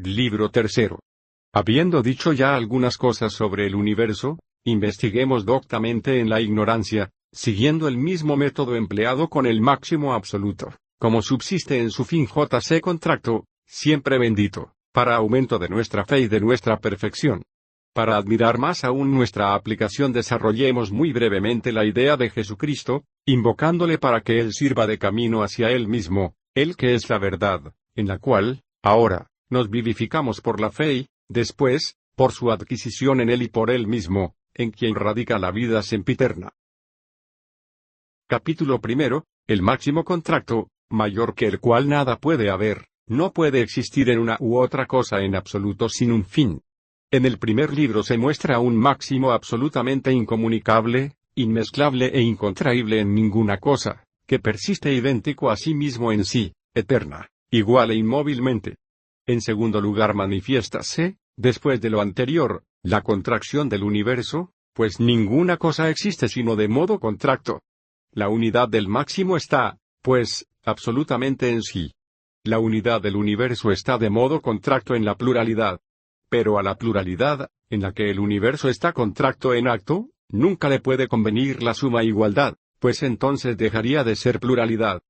Libro tercero. Habiendo dicho ya algunas cosas sobre el universo, investiguemos doctamente en la ignorancia, siguiendo el mismo método empleado con el máximo absoluto, como subsiste en su fin JC Contracto, siempre bendito, para aumento de nuestra fe y de nuestra perfección. Para admirar más aún nuestra aplicación desarrollemos muy brevemente la idea de Jesucristo, invocándole para que Él sirva de camino hacia Él mismo, Él que es la verdad, en la cual, ahora, nos vivificamos por la fe y, después, por su adquisición en Él y por Él mismo, en quien radica la vida sempiterna. Capítulo primero. El máximo contracto, mayor que el cual nada puede haber, no puede existir en una u otra cosa en absoluto sin un fin. En el primer libro se muestra un máximo absolutamente incomunicable, inmezclable e incontraíble en ninguna cosa, que persiste idéntico a sí mismo en sí, eterna, igual e inmóvilmente. En segundo lugar manifiéstase, después de lo anterior, la contracción del universo, pues ninguna cosa existe sino de modo contracto. La unidad del máximo está, pues, absolutamente en sí. La unidad del universo está de modo contracto en la pluralidad. Pero a la pluralidad, en la que el universo está contracto en acto, nunca le puede convenir la suma igualdad, pues entonces dejaría de ser pluralidad.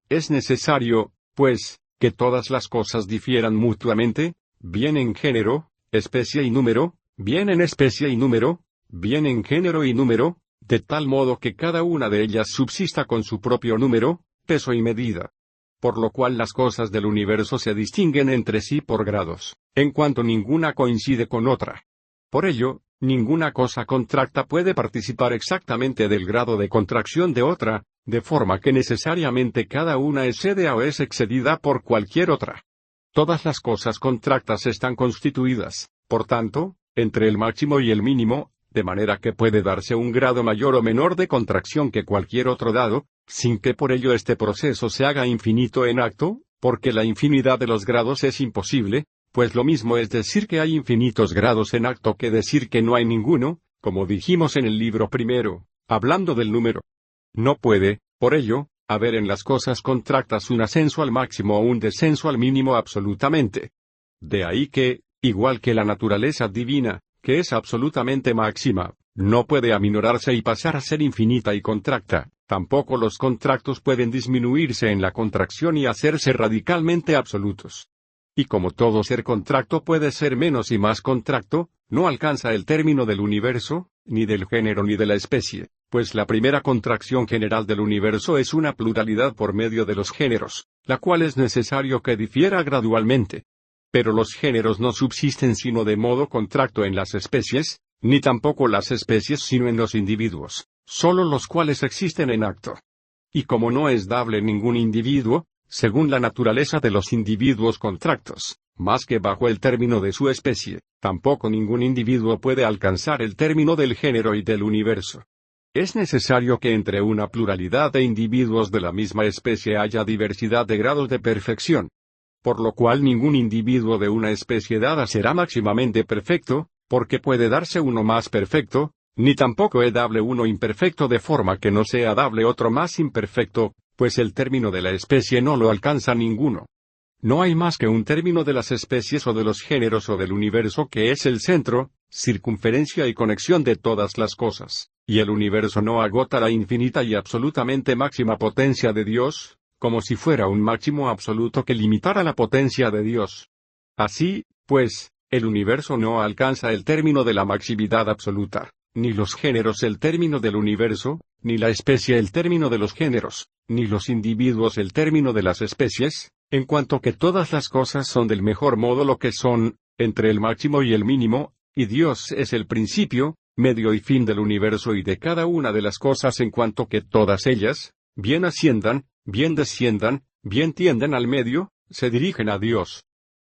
Es necesario, pues, que todas las cosas difieran mutuamente, bien en género, especie y número, bien en especie y número, bien en género y número, de tal modo que cada una de ellas subsista con su propio número, peso y medida. Por lo cual las cosas del universo se distinguen entre sí por grados, en cuanto ninguna coincide con otra. Por ello, ninguna cosa contracta puede participar exactamente del grado de contracción de otra, de forma que necesariamente cada una excede o es excedida por cualquier otra. Todas las cosas contractas están constituidas, por tanto, entre el máximo y el mínimo, de manera que puede darse un grado mayor o menor de contracción que cualquier otro dado, sin que por ello este proceso se haga infinito en acto, porque la infinidad de los grados es imposible, pues lo mismo es decir que hay infinitos grados en acto que decir que no hay ninguno, como dijimos en el libro primero, hablando del número. No puede, por ello, haber en las cosas contractas un ascenso al máximo o un descenso al mínimo absolutamente. De ahí que, igual que la naturaleza divina, que es absolutamente máxima, no puede aminorarse y pasar a ser infinita y contracta, tampoco los contractos pueden disminuirse en la contracción y hacerse radicalmente absolutos. Y como todo ser contracto puede ser menos y más contracto, no alcanza el término del universo, ni del género ni de la especie, pues la primera contracción general del universo es una pluralidad por medio de los géneros, la cual es necesario que difiera gradualmente. Pero los géneros no subsisten sino de modo contracto en las especies, ni tampoco las especies sino en los individuos, solo los cuales existen en acto. Y como no es dable ningún individuo, según la naturaleza de los individuos contractos, más que bajo el término de su especie, tampoco ningún individuo puede alcanzar el término del género y del universo. Es necesario que entre una pluralidad de individuos de la misma especie haya diversidad de grados de perfección. Por lo cual ningún individuo de una especie dada será máximamente perfecto, porque puede darse uno más perfecto, ni tampoco es dable uno imperfecto de forma que no sea dable otro más imperfecto, pues el término de la especie no lo alcanza ninguno. No hay más que un término de las especies o de los géneros o del universo que es el centro, circunferencia y conexión de todas las cosas, y el universo no agota la infinita y absolutamente máxima potencia de Dios, como si fuera un máximo absoluto que limitara la potencia de Dios. Así, pues, el universo no alcanza el término de la maximidad absoluta, ni los géneros el término del universo, ni la especie el término de los géneros, ni los individuos el término de las especies, en cuanto que todas las cosas son del mejor modo lo que son, entre el máximo y el mínimo, y Dios es el principio, medio y fin del universo y de cada una de las cosas en cuanto que todas ellas, bien asciendan, bien desciendan, bien tienden al medio, se dirigen a Dios.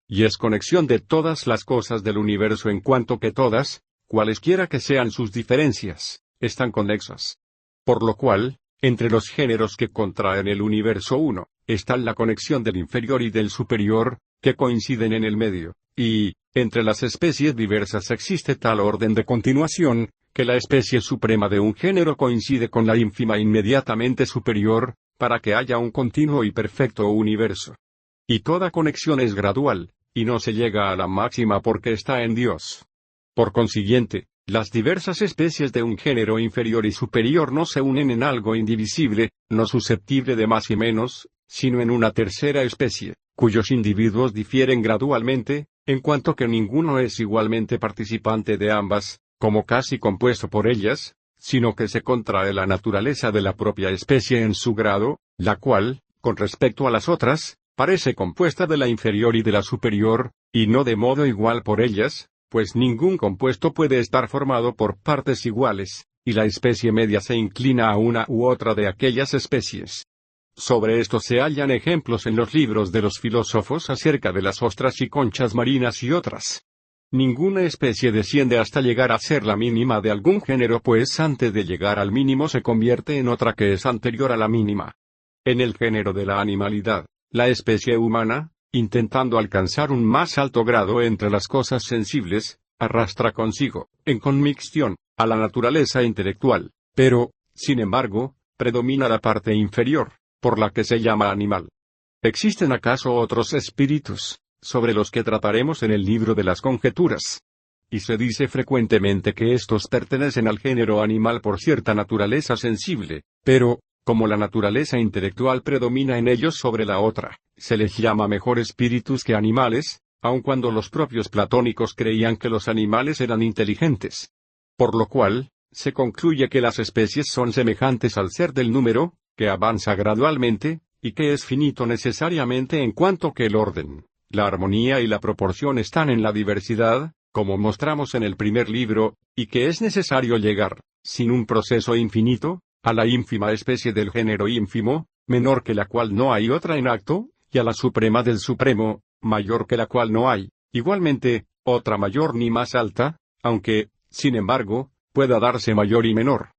Y es conexión de todas las cosas del universo en cuanto que todas, cualesquiera que sean sus diferencias, están conexas. Por lo cual, entre los géneros que contraen el universo uno, está la conexión del inferior y del superior, que coinciden en el medio, y, entre las especies diversas existe tal orden de continuación, que la especie suprema de un género coincide con la ínfima inmediatamente superior, para que haya un continuo y perfecto universo. Y toda conexión es gradual, y no se llega a la máxima porque está en Dios. Por consiguiente, las diversas especies de un género inferior y superior no se unen en algo indivisible, no susceptible de más y menos, sino en una tercera especie, cuyos individuos difieren gradualmente, en cuanto que ninguno es igualmente participante de ambas, como casi compuesto por ellas, sino que se contrae la naturaleza de la propia especie en su grado, la cual, con respecto a las otras, parece compuesta de la inferior y de la superior, y no de modo igual por ellas, pues ningún compuesto puede estar formado por partes iguales, y la especie media se inclina a una u otra de aquellas especies. Sobre esto se hallan ejemplos en los libros de los filósofos acerca de las ostras y conchas marinas y otras. Ninguna especie desciende hasta llegar a ser la mínima de algún género, pues antes de llegar al mínimo se convierte en otra que es anterior a la mínima. En el género de la animalidad, la especie humana, intentando alcanzar un más alto grado entre las cosas sensibles, arrastra consigo, en conmicción, a la naturaleza intelectual, pero, sin embargo, predomina la parte inferior, por la que se llama animal. ¿Existen acaso otros espíritus, sobre los que trataremos en el libro de las conjeturas? Y se dice frecuentemente que estos pertenecen al género animal por cierta naturaleza sensible, pero, como la naturaleza intelectual predomina en ellos sobre la otra, se les llama mejor espíritus que animales, aun cuando los propios platónicos creían que los animales eran inteligentes. Por lo cual, se concluye que las especies son semejantes al ser del número, que avanza gradualmente, y que es finito necesariamente en cuanto que el orden, la armonía y la proporción están en la diversidad, como mostramos en el primer libro, y que es necesario llegar, sin un proceso infinito, a la ínfima especie del género ínfimo, menor que la cual no hay otra en acto, y a la suprema del supremo, mayor que la cual no hay, igualmente, otra mayor ni más alta, aunque, sin embargo, pueda darse mayor y menor.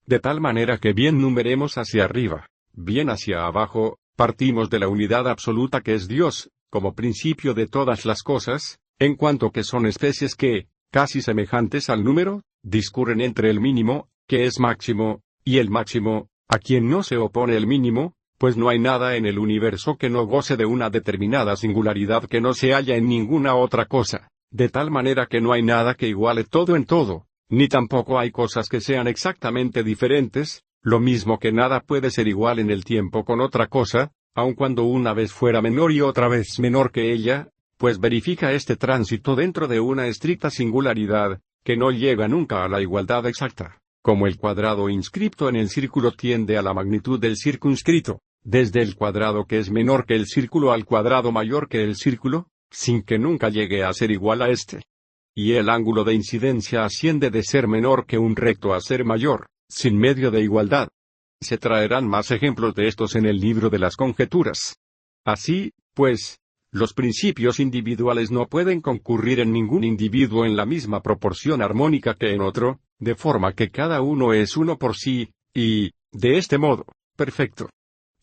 De tal manera que bien numeremos hacia arriba, bien hacia abajo, partimos de la unidad absoluta que es Dios, como principio de todas las cosas, en cuanto que son especies que, casi semejantes al número, discurren entre el mínimo, que es máximo, y el máximo, a quien no se opone el mínimo, pues no hay nada en el universo que no goce de una determinada singularidad que no se halla en ninguna otra cosa, de tal manera que no hay nada que iguale todo en todo, ni tampoco hay cosas que sean exactamente diferentes, lo mismo que nada puede ser igual en el tiempo con otra cosa, aun cuando una vez fuera menor y otra vez menor que ella, pues verifica este tránsito dentro de una estricta singularidad, que no llega nunca a la igualdad exacta. Como el cuadrado inscripto en el círculo tiende a la magnitud del circunscrito, desde el cuadrado que es menor que el círculo al cuadrado mayor que el círculo, sin que nunca llegue a ser igual a este. Y el ángulo de incidencia asciende de ser menor que un recto a ser mayor, sin medio de igualdad. Se traerán más ejemplos de estos en el libro de las conjeturas. Así, pues, los principios individuales no pueden concurrir en ningún individuo en la misma proporción armónica que en otro, de forma que cada uno es uno por sí, y, de este modo, perfecto.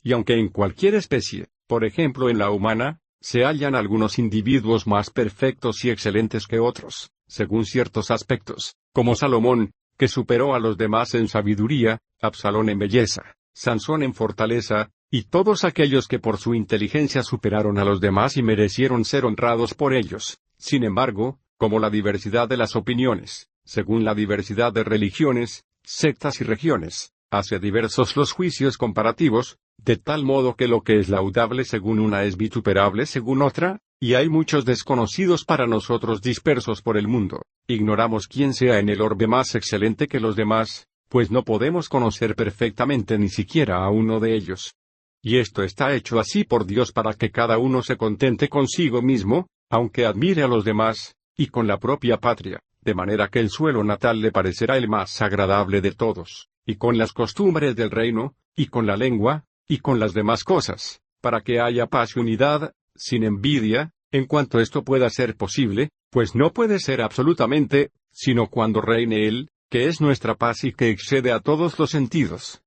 Y aunque en cualquier especie, por ejemplo en la humana, se hallan algunos individuos más perfectos y excelentes que otros, según ciertos aspectos, como Salomón, que superó a los demás en sabiduría, Absalón en belleza, Sansón en fortaleza, y todos aquellos que por su inteligencia superaron a los demás y merecieron ser honrados por ellos. Sin embargo, como la diversidad de las opiniones, según la diversidad de religiones, sectas y regiones, hace diversos los juicios comparativos, de tal modo que lo que es laudable según una es vituperable según otra, y hay muchos desconocidos para nosotros dispersos por el mundo. Ignoramos quién sea en el orbe más excelente que los demás, pues no podemos conocer perfectamente ni siquiera a uno de ellos. Y esto está hecho así por Dios para que cada uno se contente consigo mismo, aunque admire a los demás, y con la propia patria, de manera que el suelo natal le parecerá el más agradable de todos, y con las costumbres del reino, y con la lengua, y con las demás cosas, para que haya paz y unidad, sin envidia, en cuanto esto pueda ser posible, pues no puede ser absolutamente, sino cuando reine Él, que es nuestra paz y que excede a todos los sentidos.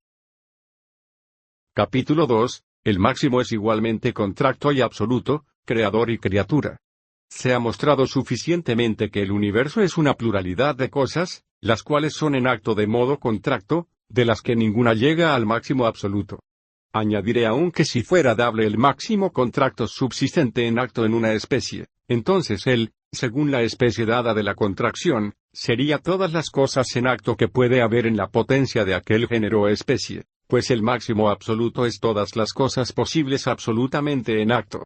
Capítulo 2. El máximo es igualmente contracto y absoluto, creador y criatura. Se ha mostrado suficientemente que el universo es una pluralidad de cosas, las cuales son en acto de modo contracto, de las que ninguna llega al máximo absoluto. Añadiré aún que si fuera dable el máximo contracto subsistente en acto en una especie, entonces él, según la especie dada de la contracción, sería todas las cosas en acto que puede haber en la potencia de aquel género o especie, pues el máximo absoluto es todas las cosas posibles absolutamente en acto.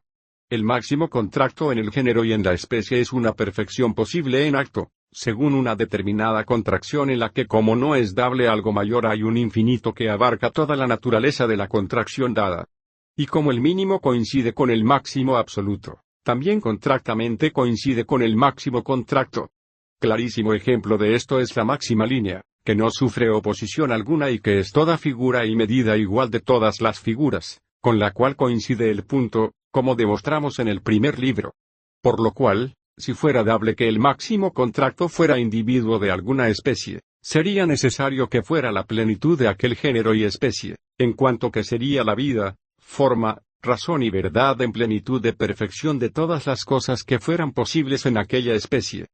El máximo contracto en el género y en la especie es una perfección posible en acto, según una determinada contracción en la que como no es dable algo mayor hay un infinito que abarca toda la naturaleza de la contracción dada. Y como el mínimo coincide con el máximo absoluto, también contractamente coincide con el máximo contracto. Clarísimo ejemplo de esto es la máxima línea, que no sufre oposición alguna y que es toda figura y medida igual de todas las figuras, con la cual coincide el punto, como demostramos en el primer libro. Por lo cual, si fuera dable que el máximo contracto fuera individuo de alguna especie, sería necesario que fuera la plenitud de aquel género y especie, en cuanto que sería la vida, forma, razón y verdad en plenitud de perfección de todas las cosas que fueran posibles en aquella especie.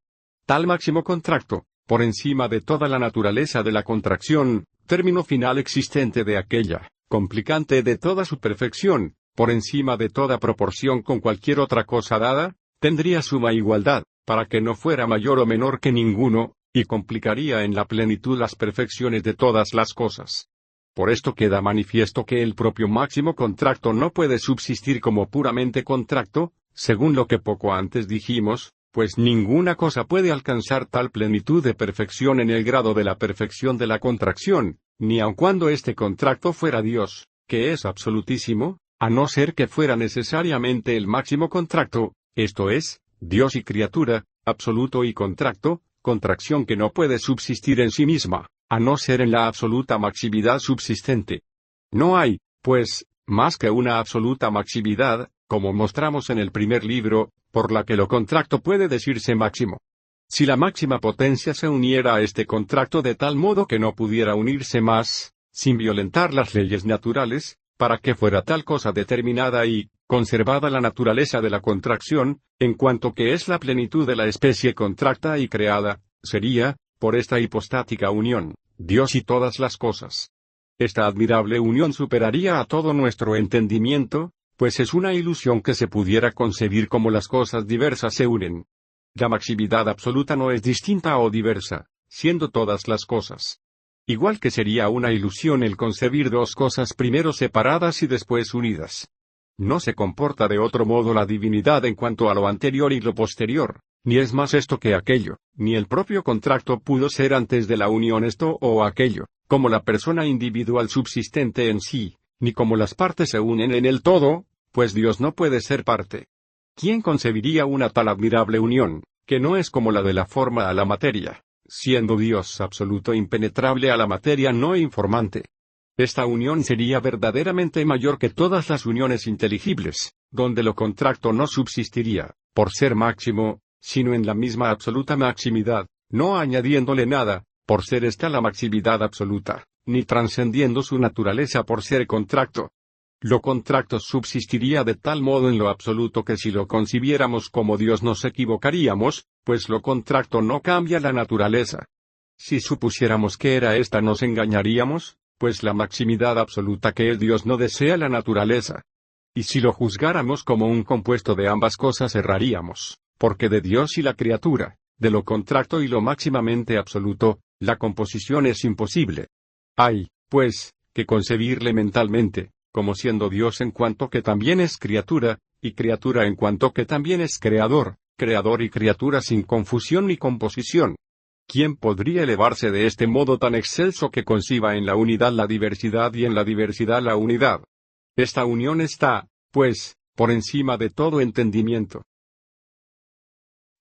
Tal máximo contracto, por encima de toda la naturaleza de la contracción, término final existente de aquella, complicante de toda su perfección, por encima de toda proporción con cualquier otra cosa dada, tendría suma igualdad, para que no fuera mayor o menor que ninguno, y complicaría en la plenitud las perfecciones de todas las cosas. Por esto queda manifiesto que el propio máximo contracto no puede subsistir como puramente contracto, según lo que poco antes dijimos, pues ninguna cosa puede alcanzar tal plenitud de perfección en el grado de la perfección de la contracción, ni aun cuando este contracto fuera Dios, que es absolutísimo, a no ser que fuera necesariamente el máximo contracto, esto es, Dios y criatura, absoluto y contracto, contracción que no puede subsistir en sí misma, a no ser en la absoluta maximidad subsistente. No hay, pues, más que una absoluta maximidad, como mostramos en el primer libro, por la que lo contracto puede decirse máximo. Si la máxima potencia se uniera a este contracto de tal modo que no pudiera unirse más, sin violentar las leyes naturales, para que fuera tal cosa determinada y, conservada la naturaleza de la contracción, en cuanto que es la plenitud de la especie contracta y creada, sería, por esta hipostática unión, Dios y todas las cosas. Esta admirable unión superaría a todo nuestro entendimiento, pues es una ilusión que se pudiera concebir como las cosas diversas se unen. La maximidad absoluta no es distinta o diversa, siendo todas las cosas. Igual que sería una ilusión el concebir dos cosas primero separadas y después unidas. No se comporta de otro modo la divinidad en cuanto a lo anterior y lo posterior, ni es más esto que aquello, ni el propio contracto pudo ser antes de la unión esto o aquello, como la persona individual subsistente en sí, ni como las partes se unen en el todo, pues Dios no puede ser parte. ¿Quién concebiría una tal admirable unión, que no es como la de la forma a la materia, siendo Dios absoluto impenetrable a la materia no informante? Esta unión sería verdaderamente mayor que todas las uniones inteligibles, donde lo contracto no subsistiría, por ser máximo, sino en la misma absoluta maximidad, no añadiéndole nada, por ser esta la maximidad absoluta, ni trascendiendo su naturaleza por ser contracto. Lo contracto subsistiría de tal modo en lo absoluto que si lo concibiéramos como Dios nos equivocaríamos, pues lo contracto no cambia la naturaleza. Si supusiéramos que era esta nos engañaríamos, pues la maximidad absoluta que es Dios no desea la naturaleza. Y si lo juzgáramos como un compuesto de ambas cosas erraríamos, porque de Dios y la criatura, de lo contracto y lo máximamente absoluto, la composición es imposible. Hay, pues, que concebirle mentalmente, como siendo Dios en cuanto que también es criatura, y criatura en cuanto que también es creador, creador y criatura sin confusión ni composición. ¿Quién podría elevarse de este modo tan excelso que conciba en la unidad la diversidad y en la diversidad la unidad? Esta unión está, pues, por encima de todo entendimiento.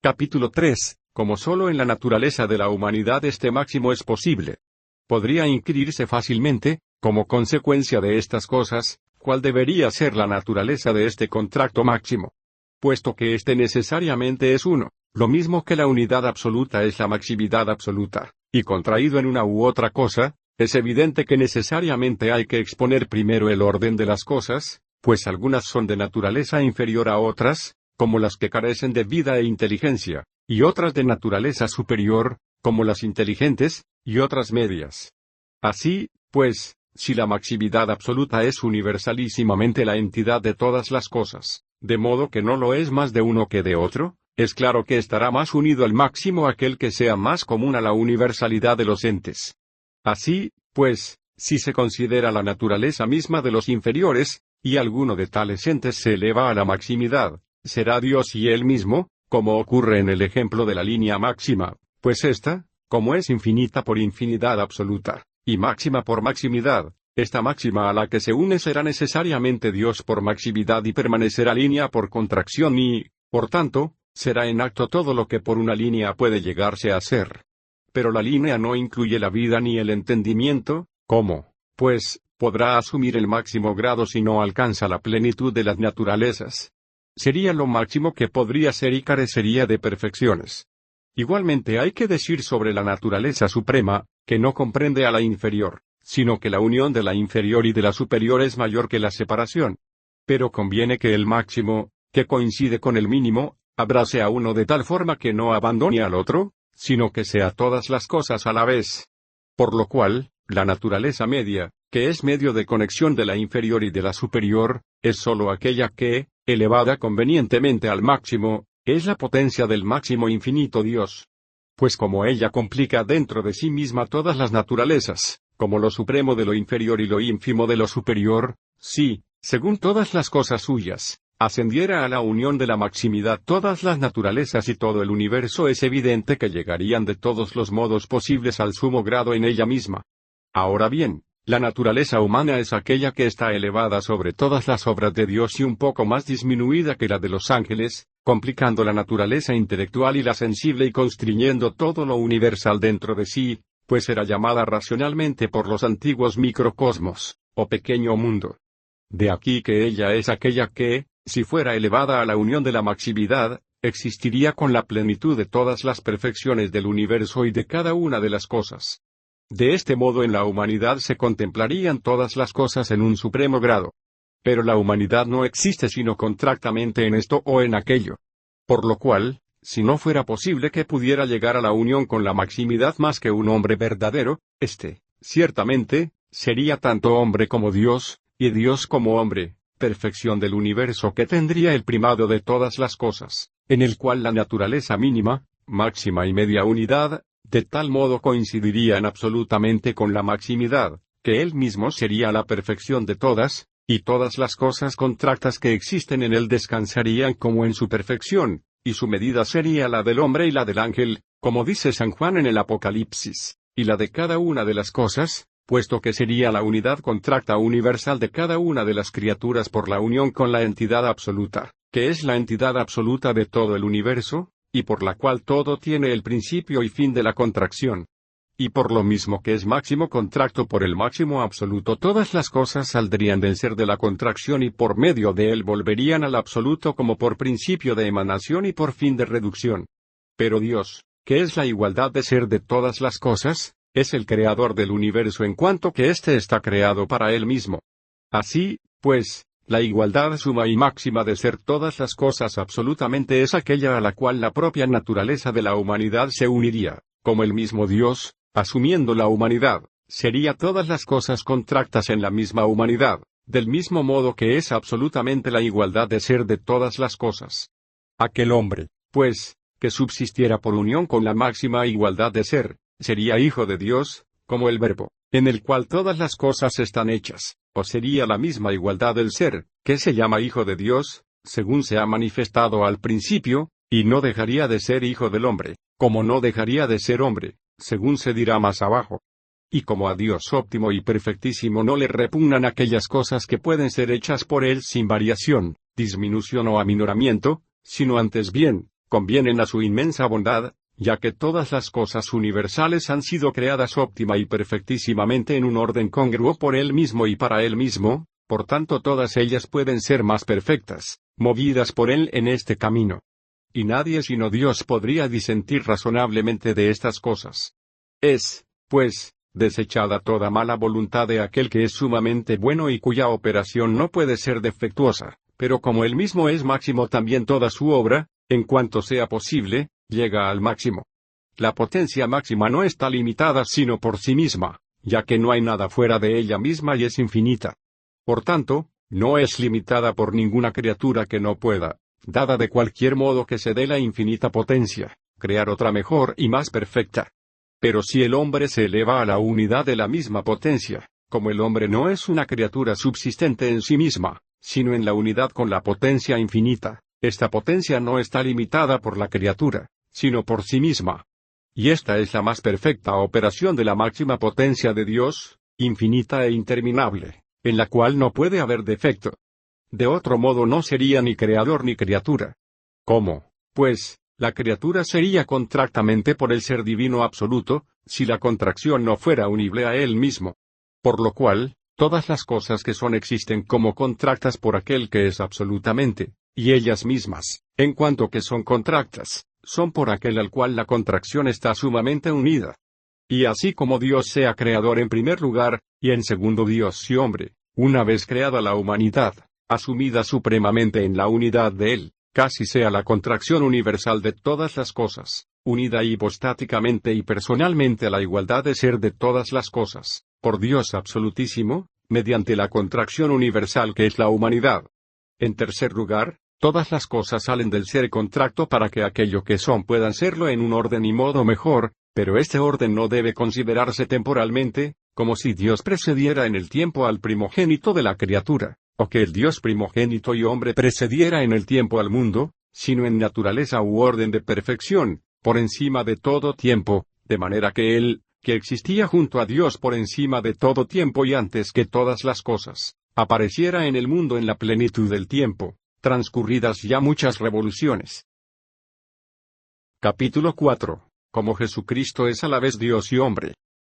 Capítulo 3. Como sólo en la naturaleza de la humanidad este máximo es posible. Podría inquirirse fácilmente, como consecuencia de estas cosas, cuál debería ser la naturaleza de este contracto máximo. Puesto que éste necesariamente es uno, lo mismo que la unidad absoluta es la maximidad absoluta, y contraído en una u otra cosa, es evidente que necesariamente hay que exponer primero el orden de las cosas, pues algunas son de naturaleza inferior a otras, como las que carecen de vida e inteligencia, y otras de naturaleza superior, como las inteligentes, y otras medias. Así, pues, si la maximidad absoluta es universalísimamente la entidad de todas las cosas, de modo que no lo es más de uno que de otro, es claro que estará más unido al máximo aquel que sea más común a la universalidad de los entes. Así, pues, si se considera la naturaleza misma de los inferiores, y alguno de tales entes se eleva a la maximidad, será Dios y Él mismo, como ocurre en el ejemplo de la línea máxima, pues ésta, como es infinita por infinidad absoluta, y máxima por maximidad, esta máxima a la que se une será necesariamente Dios por maximidad y permanecerá línea por contracción y, por tanto, será en acto todo lo que por una línea puede llegarse a ser. Pero la línea no incluye la vida ni el entendimiento, ¿cómo, pues, podrá asumir el máximo grado si no alcanza la plenitud de las naturalezas? Sería lo máximo que podría ser y carecería de perfecciones. Igualmente hay que decir sobre la naturaleza suprema, que no comprende a la inferior, sino que la unión de la inferior y de la superior es mayor que la separación. Pero conviene que el máximo, que coincide con el mínimo, abrace a uno de tal forma que no abandone al otro, sino que sea todas las cosas a la vez. Por lo cual, la naturaleza media, que es medio de conexión de la inferior y de la superior, es sólo aquella que, elevada convenientemente al máximo, es la potencia del máximo infinito Dios. Pues como ella complica dentro de sí misma todas las naturalezas, como lo supremo de lo inferior y lo ínfimo de lo superior, si, según todas las cosas suyas, ascendiera a la unión de la maximidad todas las naturalezas y todo el universo, es evidente que llegarían de todos los modos posibles al sumo grado en ella misma. Ahora bien, la naturaleza humana es aquella que está elevada sobre todas las obras de Dios y un poco más disminuida que la de los ángeles, complicando la naturaleza intelectual y la sensible y constriñendo todo lo universal dentro de sí, pues era llamada racionalmente por los antiguos microcosmos, o pequeño mundo. De aquí que ella es aquella que, si fuera elevada a la unión de la maximidad, existiría con la plenitud de todas las perfecciones del universo y de cada una de las cosas. De este modo en la humanidad se contemplarían todas las cosas en un supremo grado. Pero la humanidad no existe sino contractamente en esto o en aquello. Por lo cual, si no fuera posible que pudiera llegar a la unión con la maximidad más que un hombre verdadero, ciertamente, sería tanto hombre como Dios, y Dios como hombre, perfección del universo que tendría el primado de todas las cosas, en el cual la naturaleza mínima, máxima y media unidad, de tal modo coincidirían absolutamente con la maximidad, que él mismo sería la perfección de todas, y todas las cosas contractas que existen en él descansarían como en su perfección, y su medida sería la del hombre y la del ángel, como dice San Juan en el Apocalipsis, y la de cada una de las cosas, puesto que sería la unidad contracta universal de cada una de las criaturas por la unión con la entidad absoluta, que es la entidad absoluta de todo el universo, y por la cual todo tiene el principio y fin de la contracción. Y por lo mismo que es máximo contracto por el máximo absoluto, todas las cosas saldrían del ser de la contracción y por medio de él volverían al absoluto como por principio de emanación y por fin de reducción. Pero Dios, que es la igualdad de ser de todas las cosas, es el creador del universo en cuanto que éste está creado para él mismo. Así, pues, la igualdad suma y máxima de ser todas las cosas absolutamente es aquella a la cual la propia naturaleza de la humanidad se uniría, como el mismo Dios, asumiendo la humanidad, sería todas las cosas contractas en la misma humanidad, del mismo modo que es absolutamente la igualdad de ser de todas las cosas. Aquel hombre, pues, que subsistiera por unión con la máxima igualdad de ser, sería hijo de Dios, como el Verbo, en el cual todas las cosas están hechas, o sería la misma igualdad del ser, que se llama hijo de Dios, según se ha manifestado al principio, y no dejaría de ser hijo del hombre, como no dejaría de ser hombre, según se dirá más abajo. Y como a Dios óptimo y perfectísimo no le repugnan aquellas cosas que pueden ser hechas por él sin variación, disminución o aminoramiento, sino antes bien, convienen a su inmensa bondad, ya que todas las cosas universales han sido creadas óptima y perfectísimamente en un orden congruo por él mismo y para él mismo, por tanto todas ellas pueden ser más perfectas, movidas por él en este camino. Y nadie sino Dios podría disentir razonablemente de estas cosas. Es, pues, desechada toda mala voluntad de aquel que es sumamente bueno y cuya operación no puede ser defectuosa, pero como él mismo es máximo también toda su obra, en cuanto sea posible, llega al máximo. La potencia máxima no está limitada sino por sí misma, ya que no hay nada fuera de ella misma y es infinita. Por tanto, no es limitada por ninguna criatura que no pueda, dada de cualquier modo que se dé la infinita potencia, crear otra mejor y más perfecta. Pero si el hombre se eleva a la unidad de la misma potencia, como el hombre no es una criatura subsistente en sí misma, sino en la unidad con la potencia infinita, esta potencia no está limitada por la criatura, sino por sí misma. Y esta es la más perfecta operación de la máxima potencia de Dios, infinita e interminable, en la cual no puede haber defecto. De otro modo no sería ni creador ni criatura. ¿Cómo, pues, la criatura sería contractamente por el ser divino absoluto, si la contracción no fuera unible a él mismo? Por lo cual, todas las cosas que son existen como contractas por aquel que es absolutamente, y ellas mismas, en cuanto que son contractas, son por aquel al cual la contracción está sumamente unida. Y así como Dios sea creador en primer lugar, y en segundo Dios y hombre, una vez creada la humanidad, asumida supremamente en la unidad de él, casi sea la contracción universal de todas las cosas, unida hipostáticamente y personalmente a la igualdad de ser de todas las cosas, por Dios absolutísimo, mediante la contracción universal que es la humanidad. En tercer lugar, todas las cosas salen del ser contracto para que aquello que son puedan serlo en un orden y modo mejor, pero este orden no debe considerarse temporalmente, como si Dios precediera en el tiempo al primogénito de la criatura, o que el Dios primogénito y hombre precediera en el tiempo al mundo, sino en naturaleza u orden de perfección, por encima de todo tiempo, de manera que Él, que existía junto a Dios por encima de todo tiempo y antes que todas las cosas, apareciera en el mundo en la plenitud del tiempo, transcurridas ya muchas revoluciones. Capítulo 4. Como Jesucristo es a la vez Dios y hombre.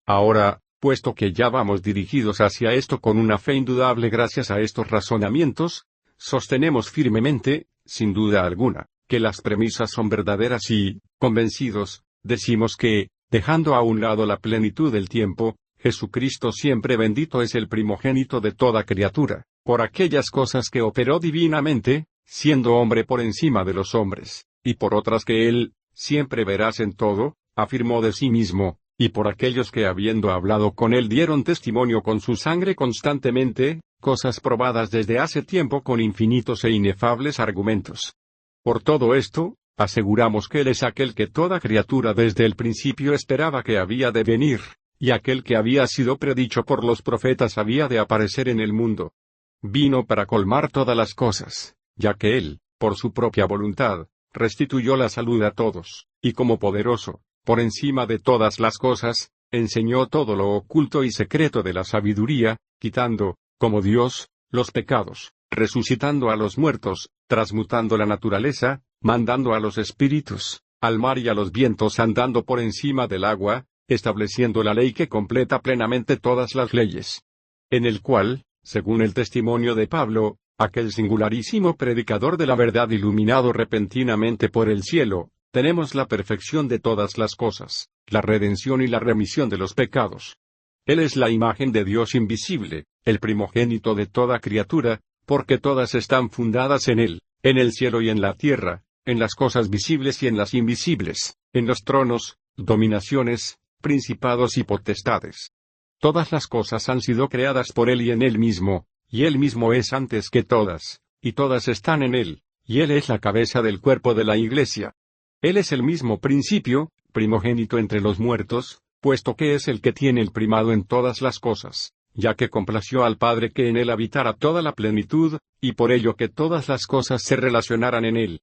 Ahora, puesto que ya vamos dirigidos hacia esto con una fe indudable gracias a estos razonamientos, sostenemos firmemente, sin duda alguna, que las premisas son verdaderas y, convencidos, decimos que, dejando a un lado la plenitud del tiempo, Jesucristo siempre bendito es el primogénito de toda criatura, por aquellas cosas que operó divinamente, siendo hombre por encima de los hombres, y por otras que él, siempre veraz en todo, afirmó de sí mismo, y por aquellos que habiendo hablado con él dieron testimonio con su sangre constantemente, cosas probadas desde hace tiempo con infinitos e inefables argumentos. Por todo esto, aseguramos que él es aquel que toda criatura desde el principio esperaba que había de venir, y aquel que había sido predicho por los profetas había de aparecer en el mundo. Vino para colmar todas las cosas, ya que él, por su propia voluntad, restituyó la salud a todos, y como poderoso, por encima de todas las cosas, enseñó todo lo oculto y secreto de la sabiduría, quitando, como Dios, los pecados, resucitando a los muertos, transmutando la naturaleza, mandando a los espíritus, al mar y a los vientos andando por encima del agua, estableciendo la ley que completa plenamente todas las leyes. En el cual, según el testimonio de Pablo, aquel singularísimo predicador de la verdad iluminado repentinamente por el cielo, tenemos la perfección de todas las cosas, la redención y la remisión de los pecados. Él es la imagen de Dios invisible, el primogénito de toda criatura, porque todas están fundadas en Él, en el cielo y en la tierra, en las cosas visibles y en las invisibles, en los tronos, dominaciones, principados y potestades. Todas las cosas han sido creadas por Él y en Él mismo, y Él mismo es antes que todas, y todas están en Él, y Él es la cabeza del cuerpo de la Iglesia. Él es el mismo principio, primogénito entre los muertos, puesto que es el que tiene el primado en todas las cosas, ya que complació al Padre que en Él habitara toda la plenitud, y por ello que todas las cosas se relacionaran en Él.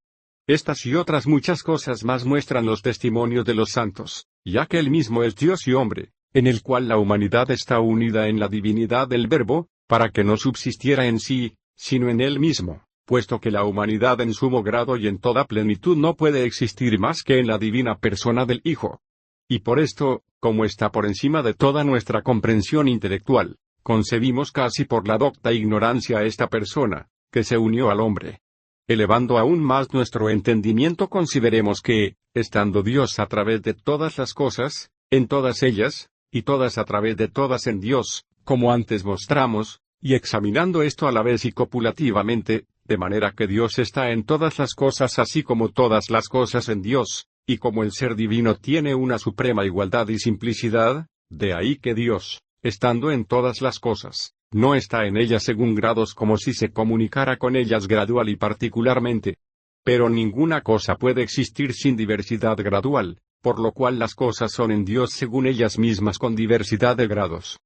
Estas y otras muchas cosas más muestran los testimonios de los santos, ya que Él mismo es Dios y hombre, en el cual la humanidad está unida en la divinidad del Verbo, para que no subsistiera en sí, sino en Él mismo, puesto que la humanidad en sumo grado y en toda plenitud no puede existir más que en la divina persona del Hijo. Y por esto, como está por encima de toda nuestra comprensión intelectual, concebimos casi por la docta ignorancia a esta persona, que se unió al hombre. Elevando aún más nuestro entendimiento consideremos que, estando Dios a través de todas las cosas, en todas ellas, y todas a través de todas en Dios, como antes mostramos, y examinando esto a la vez y copulativamente, de manera que Dios está en todas las cosas así como todas las cosas en Dios, y como el ser divino tiene una suprema igualdad y simplicidad, de ahí que Dios, estando en todas las cosas, No está en ellas según grados como si se comunicara con ellas gradual y particularmente. Pero ninguna cosa puede existir sin diversidad gradual, por lo cual las cosas son en Dios según ellas mismas con diversidad de grados.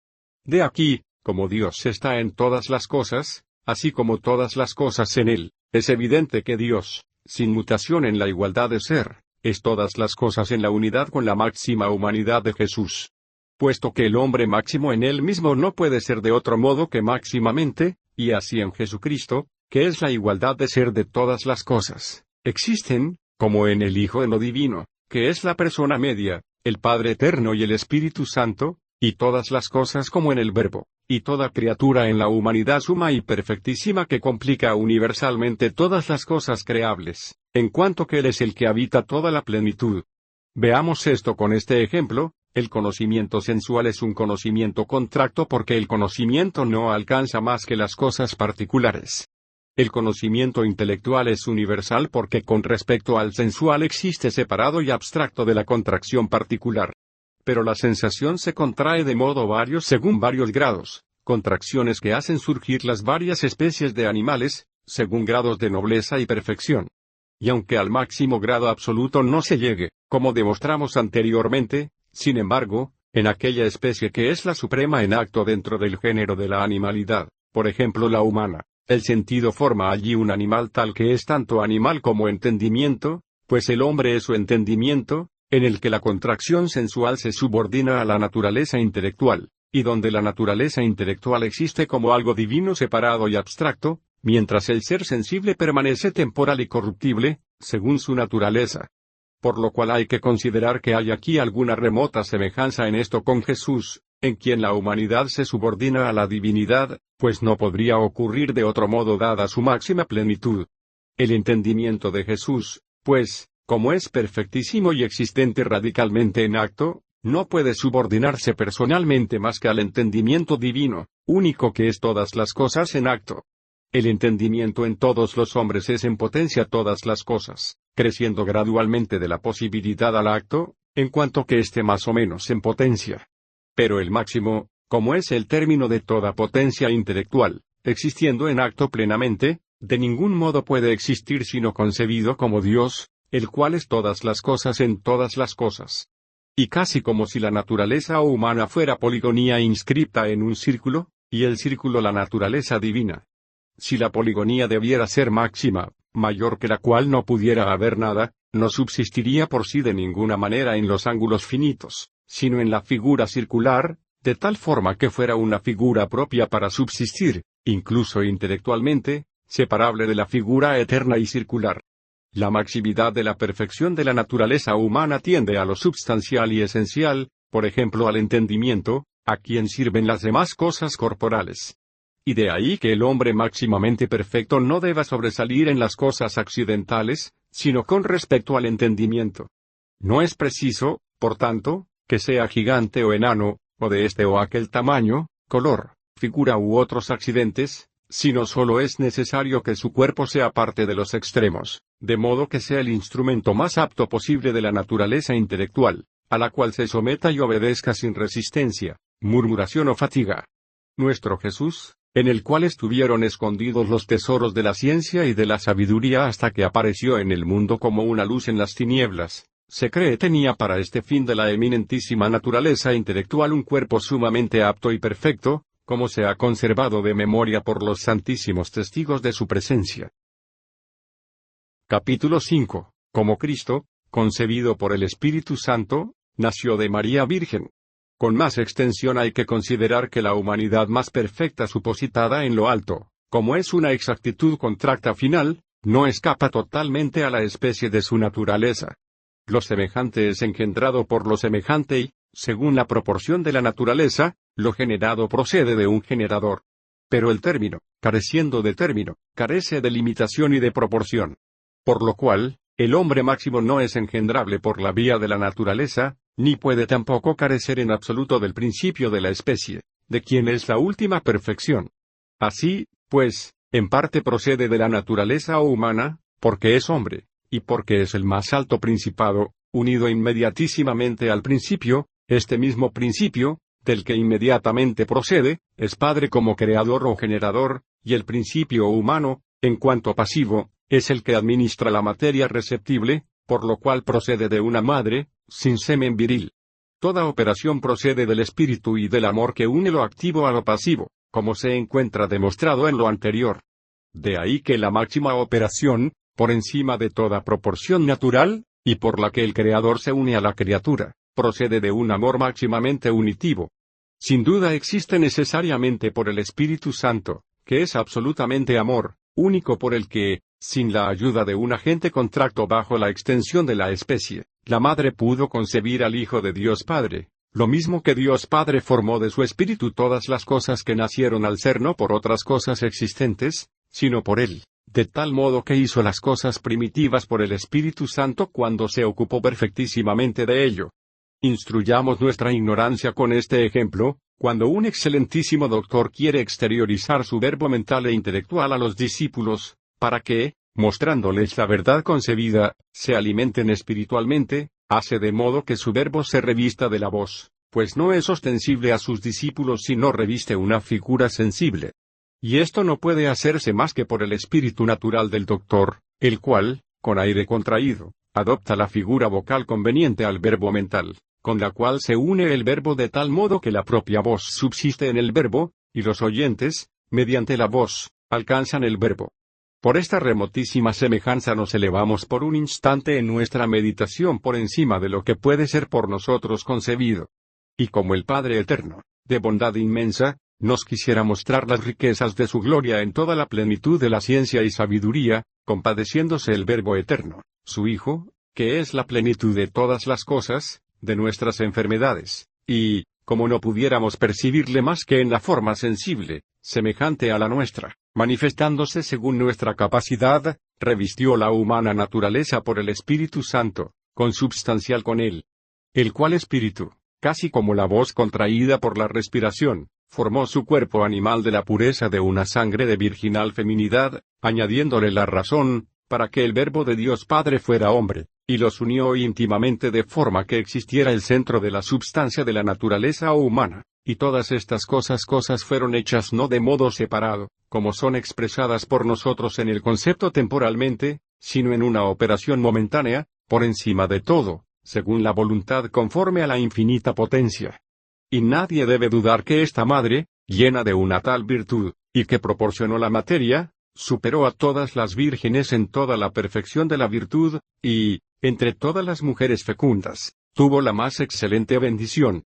De aquí, como Dios está en todas las cosas, así como todas las cosas en Él, es evidente que Dios, sin mutación en la igualdad de ser, es todas las cosas en la unidad con la máxima humanidad de Jesús. Puesto que el hombre máximo en Él mismo no puede ser de otro modo que máximamente, y así en Jesucristo, que es la igualdad de ser de todas las cosas, existen, como en el Hijo en lo divino, que es la persona media, el Padre eterno y el Espíritu Santo, y todas las cosas como en el Verbo, y toda criatura en la humanidad suma y perfectísima que complica universalmente todas las cosas creables, en cuanto que Él es el que habita toda la plenitud. Veamos esto con este ejemplo. El conocimiento sensual es un conocimiento contracto porque el conocimiento no alcanza más que las cosas particulares. El conocimiento intelectual es universal porque con respecto al sensual existe separado y abstracto de la contracción particular. Pero la sensación se contrae de modo vario según varios grados, contracciones que hacen surgir las varias especies de animales, según grados de nobleza y perfección. Y aunque al máximo grado absoluto no se llegue, como demostramos anteriormente, sin embargo, en aquella especie que es la suprema en acto dentro del género de la animalidad, por ejemplo la humana, el sentido forma allí un animal tal que es tanto animal como entendimiento, pues el hombre es su entendimiento, en el que la contracción sensual se subordina a la naturaleza intelectual, y donde la naturaleza intelectual existe como algo divino separado y abstracto, mientras el ser sensible permanece temporal y corruptible, según su naturaleza. Por lo cual hay que considerar que hay aquí alguna remota semejanza en esto con Jesús, en quien la humanidad se subordina a la divinidad, pues no podría ocurrir de otro modo dada su máxima plenitud. El entendimiento de Jesús, pues, como es perfectísimo y existente radicalmente en acto, no puede subordinarse personalmente más que al entendimiento divino, único que es todas las cosas en acto. El entendimiento en todos los hombres es en potencia todas las cosas, creciendo gradualmente de la posibilidad al acto, en cuanto que esté más o menos en potencia. Pero el máximo, como es el término de toda potencia intelectual, existiendo en acto plenamente, de ningún modo puede existir sino concebido como Dios, el cual es todas las cosas en todas las cosas. Y casi como si la naturaleza humana fuera poligonía inscripta en un círculo, y el círculo la naturaleza divina. Si la poligonía debiera ser máxima, mayor que la cual no pudiera haber nada, no subsistiría por sí de ninguna manera en los ángulos finitos, sino en la figura circular, de tal forma que fuera una figura propia para subsistir, incluso intelectualmente, separable de la figura eterna y circular. La maximidad de la perfección de la naturaleza humana tiende a lo substancial y esencial, por ejemplo al entendimiento, a quien sirven las demás cosas corporales. Y de ahí que el hombre máximamente perfecto no deba sobresalir en las cosas accidentales, sino con respecto al entendimiento. No es preciso, por tanto, que sea gigante o enano, o de este o aquel tamaño, color, figura u otros accidentes, sino solo es necesario que su cuerpo sea parte de los extremos, de modo que sea el instrumento más apto posible de la naturaleza intelectual, a la cual se someta y obedezca sin resistencia, murmuración o fatiga. Nuestro Jesús, en el cual estuvieron escondidos los tesoros de la ciencia y de la sabiduría hasta que apareció en el mundo como una luz en las tinieblas, se cree tenía para este fin de la eminentísima naturaleza intelectual un cuerpo sumamente apto y perfecto, como se ha conservado de memoria por los santísimos testigos de su presencia. Capítulo 5. Como Cristo, concebido por el Espíritu Santo, nació de María Virgen. Con más extensión hay que considerar que la humanidad más perfecta supositada en lo alto, como es una exactitud contracta final, no escapa totalmente a la especie de su naturaleza. Lo semejante es engendrado por lo semejante y, según la proporción de la naturaleza, lo generado procede de un generador. Pero el término, careciendo de término, carece de limitación y de proporción. Por lo cual, el hombre máximo no es engendrable por la vía de la naturaleza, ni puede tampoco carecer en absoluto del principio de la especie, de quien es la última perfección. Así, pues, en parte procede de la naturaleza humana, porque es hombre, y porque es el más alto principado, unido inmediatísimamente al principio, este mismo principio, del que inmediatamente procede, es Padre como creador o generador, y el principio humano, en cuanto pasivo, es el que administra la materia receptible, por lo cual procede de una madre, sin semen viril. Toda operación procede del espíritu y del amor que une lo activo a lo pasivo, como se encuentra demostrado en lo anterior. De ahí que la máxima operación, por encima de toda proporción natural, y por la que el Creador se une a la criatura, procede de un amor máximamente unitivo. Sin duda existe necesariamente por el Espíritu Santo, que es absolutamente amor, único por el que, sin la ayuda de un agente contracto bajo la extensión de la especie, la madre pudo concebir al Hijo de Dios Padre, lo mismo que Dios Padre formó de su espíritu todas las cosas que nacieron al ser no por otras cosas existentes, sino por Él, de tal modo que hizo las cosas primitivas por el Espíritu Santo cuando se ocupó perfectísimamente de ello. Instruyamos nuestra ignorancia con este ejemplo, cuando un excelentísimo doctor quiere exteriorizar su verbo mental e intelectual a los discípulos, para que, mostrándoles la verdad concebida, se alimenten espiritualmente, hace de modo que su verbo se revista de la voz, pues no es ostensible a sus discípulos si no reviste una figura sensible. Y esto no puede hacerse más que por el espíritu natural del doctor, el cual, con aire contraído, adopta la figura vocal conveniente al verbo mental, con la cual se une el verbo de tal modo que la propia voz subsiste en el verbo, y los oyentes, mediante la voz, alcanzan el verbo. Por esta remotísima semejanza nos elevamos por un instante en nuestra meditación por encima de lo que puede ser por nosotros concebido. Y como el Padre Eterno, de bondad inmensa, nos quisiera mostrar las riquezas de su gloria en toda la plenitud de la ciencia y sabiduría, compadeciéndose el Verbo Eterno, su Hijo, que es la plenitud de todas las cosas, de nuestras enfermedades, y, como no pudiéramos percibirle más que en la forma sensible, semejante a la nuestra, manifestándose según nuestra capacidad, revistió la humana naturaleza por el Espíritu Santo, consubstancial con él. El cual Espíritu, casi como la voz contraída por la respiración, formó su cuerpo animal de la pureza de una sangre de virginal feminidad, añadiéndole la razón, para que el Verbo de Dios Padre fuera hombre, y los unió íntimamente de forma que existiera el centro de la substancia de la naturaleza humana, y todas estas cosas fueron hechas no de modo separado, como son expresadas por nosotros en el concepto temporalmente, sino en una operación momentánea, por encima de todo, según la voluntad conforme a la infinita potencia. Y nadie debe dudar que esta madre, llena de una tal virtud, y que proporcionó la materia, superó a todas las vírgenes en toda la perfección de la virtud, y, entre todas las mujeres fecundas, tuvo la más excelente bendición.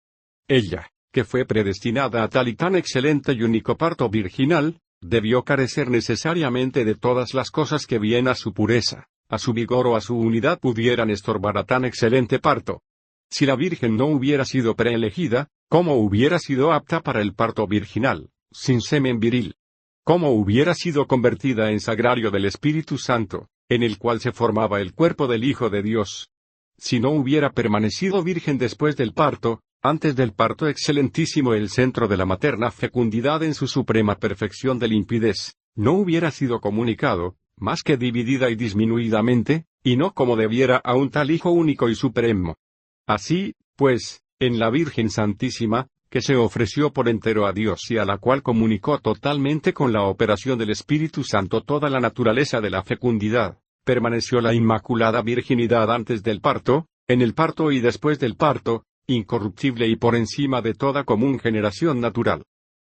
Ella, que fue predestinada a tal y tan excelente y único parto virginal, debió carecer necesariamente de todas las cosas que bien a su pureza, a su vigor o a su unidad pudieran estorbar a tan excelente parto. Si la Virgen no hubiera sido preelegida, ¿cómo hubiera sido apta para el parto virginal, sin semen viril? ¿Cómo hubiera sido convertida en sagrario del Espíritu Santo, en el cual se formaba el cuerpo del Hijo de Dios? Si no hubiera permanecido virgen después del parto, antes del parto excelentísimo el centro de la materna fecundidad en su suprema perfección de limpidez, no hubiera sido comunicado, más que dividida y disminuidamente, y no como debiera a un tal Hijo único y supremo. Así, pues, en la Virgen Santísima, que se ofreció por entero a Dios y a la cual comunicó totalmente con la operación del Espíritu Santo toda la naturaleza de la fecundidad, permaneció la Inmaculada Virginidad antes del parto, en el parto y después del parto, incorruptible y por encima de toda común generación natural.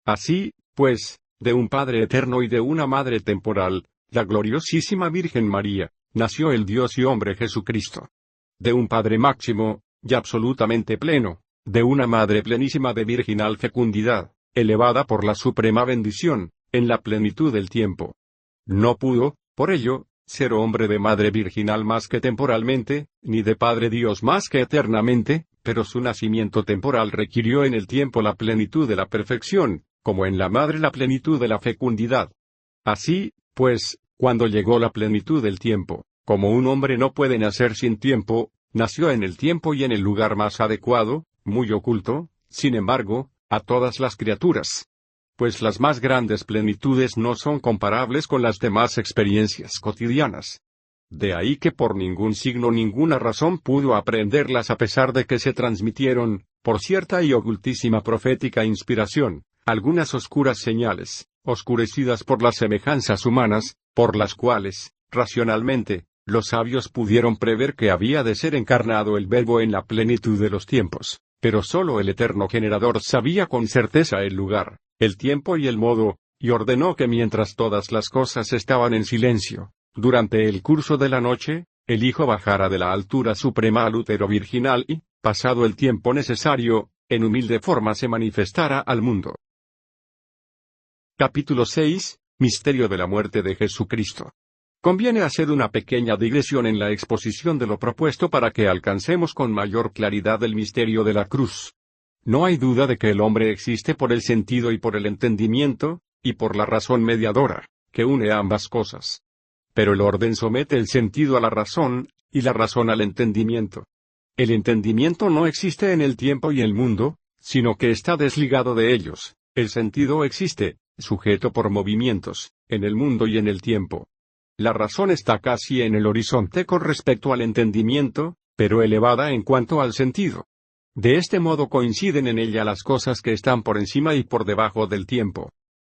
Así, pues, de un Padre eterno y de una Madre temporal, la gloriosísima Virgen María, nació el Dios y hombre Jesucristo. De un Padre máximo, y absolutamente pleno, de una Madre plenísima de virginal fecundidad, elevada por la suprema bendición, en la plenitud del tiempo. No pudo, por ello, ser hombre de Madre virginal más que temporalmente, ni de Padre Dios más que eternamente, pero su nacimiento temporal requirió en el tiempo la plenitud de la perfección, como en la Madre la plenitud de la fecundidad. Así, pues, cuando llegó la plenitud del tiempo, como un hombre no puede nacer sin tiempo, nació en el tiempo y en el lugar más adecuado, muy oculto, sin embargo, a todas las criaturas. Pues las más grandes plenitudes no son comparables con las demás experiencias cotidianas. De ahí que por ningún signo ninguna razón pudo aprenderlas a pesar de que se transmitieron, por cierta y ocultísima profética inspiración, algunas oscuras señales, oscurecidas por las semejanzas humanas, por las cuales, racionalmente, los sabios pudieron prever que había de ser encarnado el Verbo en la plenitud de los tiempos, pero sólo el eterno generador sabía con certeza el lugar, el tiempo y el modo, y ordenó que mientras todas las cosas estaban en silencio, durante el curso de la noche, el Hijo bajara de la altura suprema al útero virginal y, pasado el tiempo necesario, en humilde forma se manifestara al mundo. Capítulo 6. Misterio de la muerte de Jesucristo. Conviene hacer una pequeña digresión en la exposición de lo propuesto para que alcancemos con mayor claridad el misterio de la cruz. No hay duda de que el hombre existe por el sentido y por el entendimiento, y por la razón mediadora, que une ambas cosas. Pero el orden somete el sentido a la razón, y la razón al entendimiento. El entendimiento no existe en el tiempo y el mundo, sino que está desligado de ellos. El sentido existe, sujeto por movimientos, en el mundo y en el tiempo. La razón está casi en el horizonte con respecto al entendimiento, pero elevada en cuanto al sentido. De este modo coinciden en ella las cosas que están por encima y por debajo del tiempo.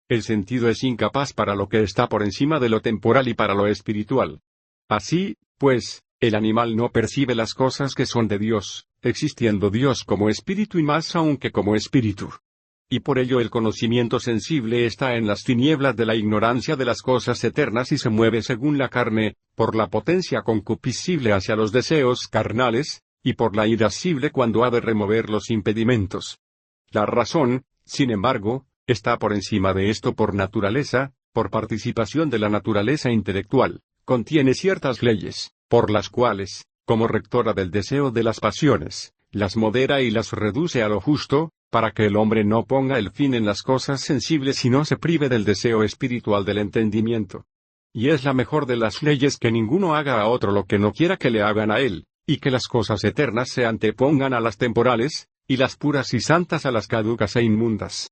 El sentido es incapaz para lo que está por encima de lo temporal y para lo espiritual. Así, pues, el animal no percibe las cosas que son de Dios, existiendo Dios como espíritu y más aún que como espíritu. Y por ello el conocimiento sensible está en las tinieblas de la ignorancia de las cosas eternas y se mueve según la carne, por la potencia concupiscible hacia los deseos carnales, y por la irascible cuando ha de remover los impedimentos. La razón, sin embargo, está por encima de esto por naturaleza, por participación de la naturaleza intelectual, contiene ciertas leyes, por las cuales, como rectora del deseo de las pasiones, las modera y las reduce a lo justo, para que el hombre no ponga el fin en las cosas sensibles y no se prive del deseo espiritual del entendimiento. Y es la mejor de las leyes que ninguno haga a otro lo que no quiera que le hagan a él, y que las cosas eternas se antepongan a las temporales, y las puras y santas a las caducas e inmundas.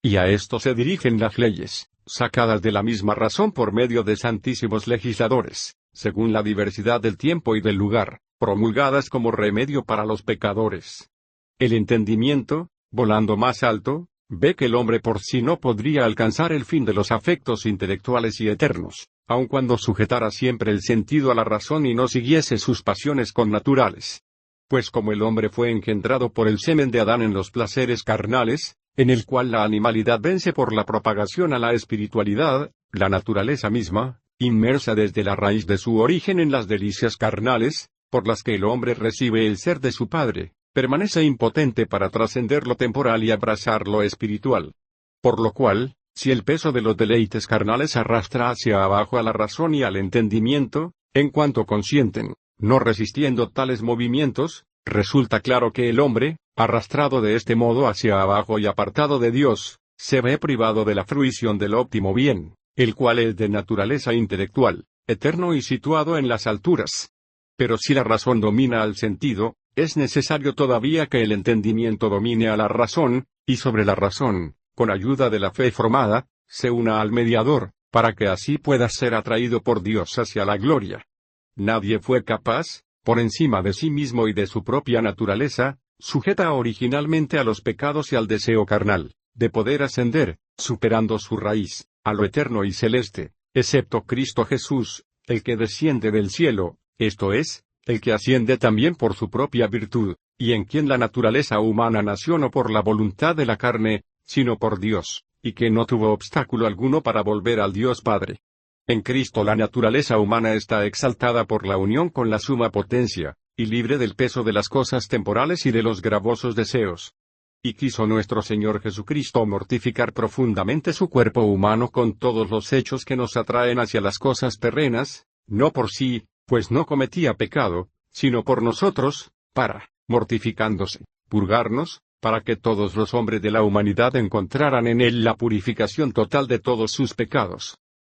Y a esto se dirigen las leyes, sacadas de la misma razón por medio de santísimos legisladores, según la diversidad del tiempo y del lugar, promulgadas como remedio para los pecadores. El entendimiento, volando más alto, ve que el hombre por sí no podría alcanzar el fin de los afectos intelectuales y eternos, aun cuando sujetara siempre el sentido a la razón y no siguiese sus pasiones connaturales. Pues como el hombre fue engendrado por el semen de Adán en los placeres carnales, en el cual la animalidad vence por la propagación a la espiritualidad, la naturaleza misma, inmersa desde la raíz de su origen en las delicias carnales, por las que el hombre recibe el ser de su padre, permanece impotente para trascender lo temporal y abrazar lo espiritual. Por lo cual, si el peso de los deleites carnales arrastra hacia abajo a la razón y al entendimiento, en cuanto consienten, no resistiendo tales movimientos, resulta claro que el hombre, arrastrado de este modo hacia abajo y apartado de Dios, se ve privado de la fruición del óptimo bien, el cual es de naturaleza intelectual, eterno y situado en las alturas. Pero si la razón domina al sentido, es necesario todavía que el entendimiento domine a la razón, y sobre la razón, con ayuda de la fe formada, se una al mediador, para que así pueda ser atraído por Dios hacia la gloria. Nadie fue capaz, por encima de sí mismo y de su propia naturaleza, sujeta originalmente a los pecados y al deseo carnal, de poder ascender, superando su raíz, a lo eterno y celeste, excepto Cristo Jesús, el que desciende del cielo, esto es, el que asciende también por su propia virtud, y en quien la naturaleza humana nació no por la voluntad de la carne, sino por Dios, y que no tuvo obstáculo alguno para volver al Dios Padre. En Cristo la naturaleza humana está exaltada por la unión con la suma potencia, y libre del peso de las cosas temporales y de los gravosos deseos. Y quiso nuestro Señor Jesucristo mortificar profundamente su cuerpo humano con todos los hechos que nos atraen hacia las cosas terrenas, no por sí, pues no cometía pecado, sino por nosotros, para, mortificándose, purgarnos, para que todos los hombres de la humanidad encontraran en él la purificación total de todos sus pecados.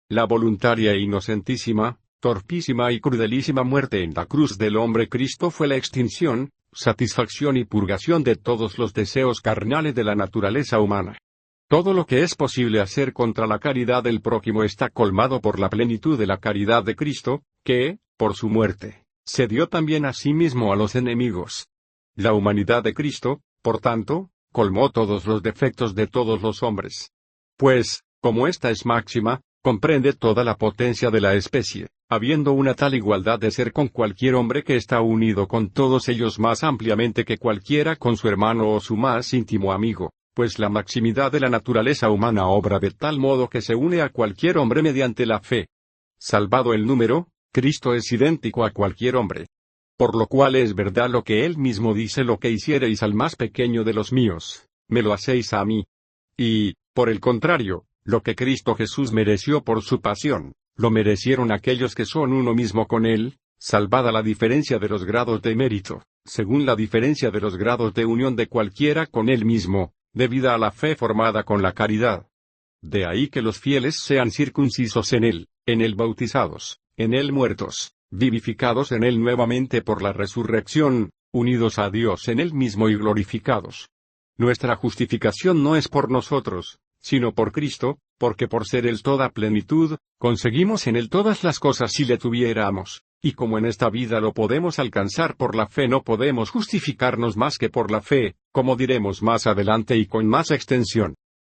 La voluntaria e inocentísima, torpísima y crudelísima muerte en la cruz del hombre Cristo fue la extinción, satisfacción y purgación de todos los deseos carnales de la naturaleza humana. Todo lo que es posible hacer contra la caridad del prójimo está colmado por la plenitud de la caridad de Cristo, que, por su muerte, se dio también a sí mismo a los enemigos. La humanidad de Cristo, por tanto, colmó todos los defectos de todos los hombres. Pues, como esta es máxima, comprende toda la potencia de la especie, habiendo una tal igualdad de ser con cualquier hombre que está unido con todos ellos más ampliamente que cualquiera con su hermano o su más íntimo amigo, pues la maximidad de la naturaleza humana obra de tal modo que se une a cualquier hombre mediante la fe. Salvado el número, Cristo es idéntico a cualquier hombre. Por lo cual es verdad lo que él mismo dice: lo que hiciereis al más pequeño de los míos, me lo hacéis a mí. Y, por el contrario, lo que Cristo Jesús mereció por su pasión, lo merecieron aquellos que son uno mismo con él, salvada la diferencia de los grados de mérito, según la diferencia de los grados de unión de cualquiera con él mismo, debida a la fe formada con la caridad. De ahí que los fieles sean circuncisos en él bautizados, en él muertos, vivificados en él nuevamente por la resurrección, unidos a Dios en él mismo y glorificados. Nuestra justificación no es por nosotros, sino por Cristo, porque por ser él toda plenitud, conseguimos en él todas las cosas si le tuviéramos, y como en esta vida lo podemos alcanzar por la fe, no podemos justificarnos más que por la fe, como diremos más adelante y con más extensión.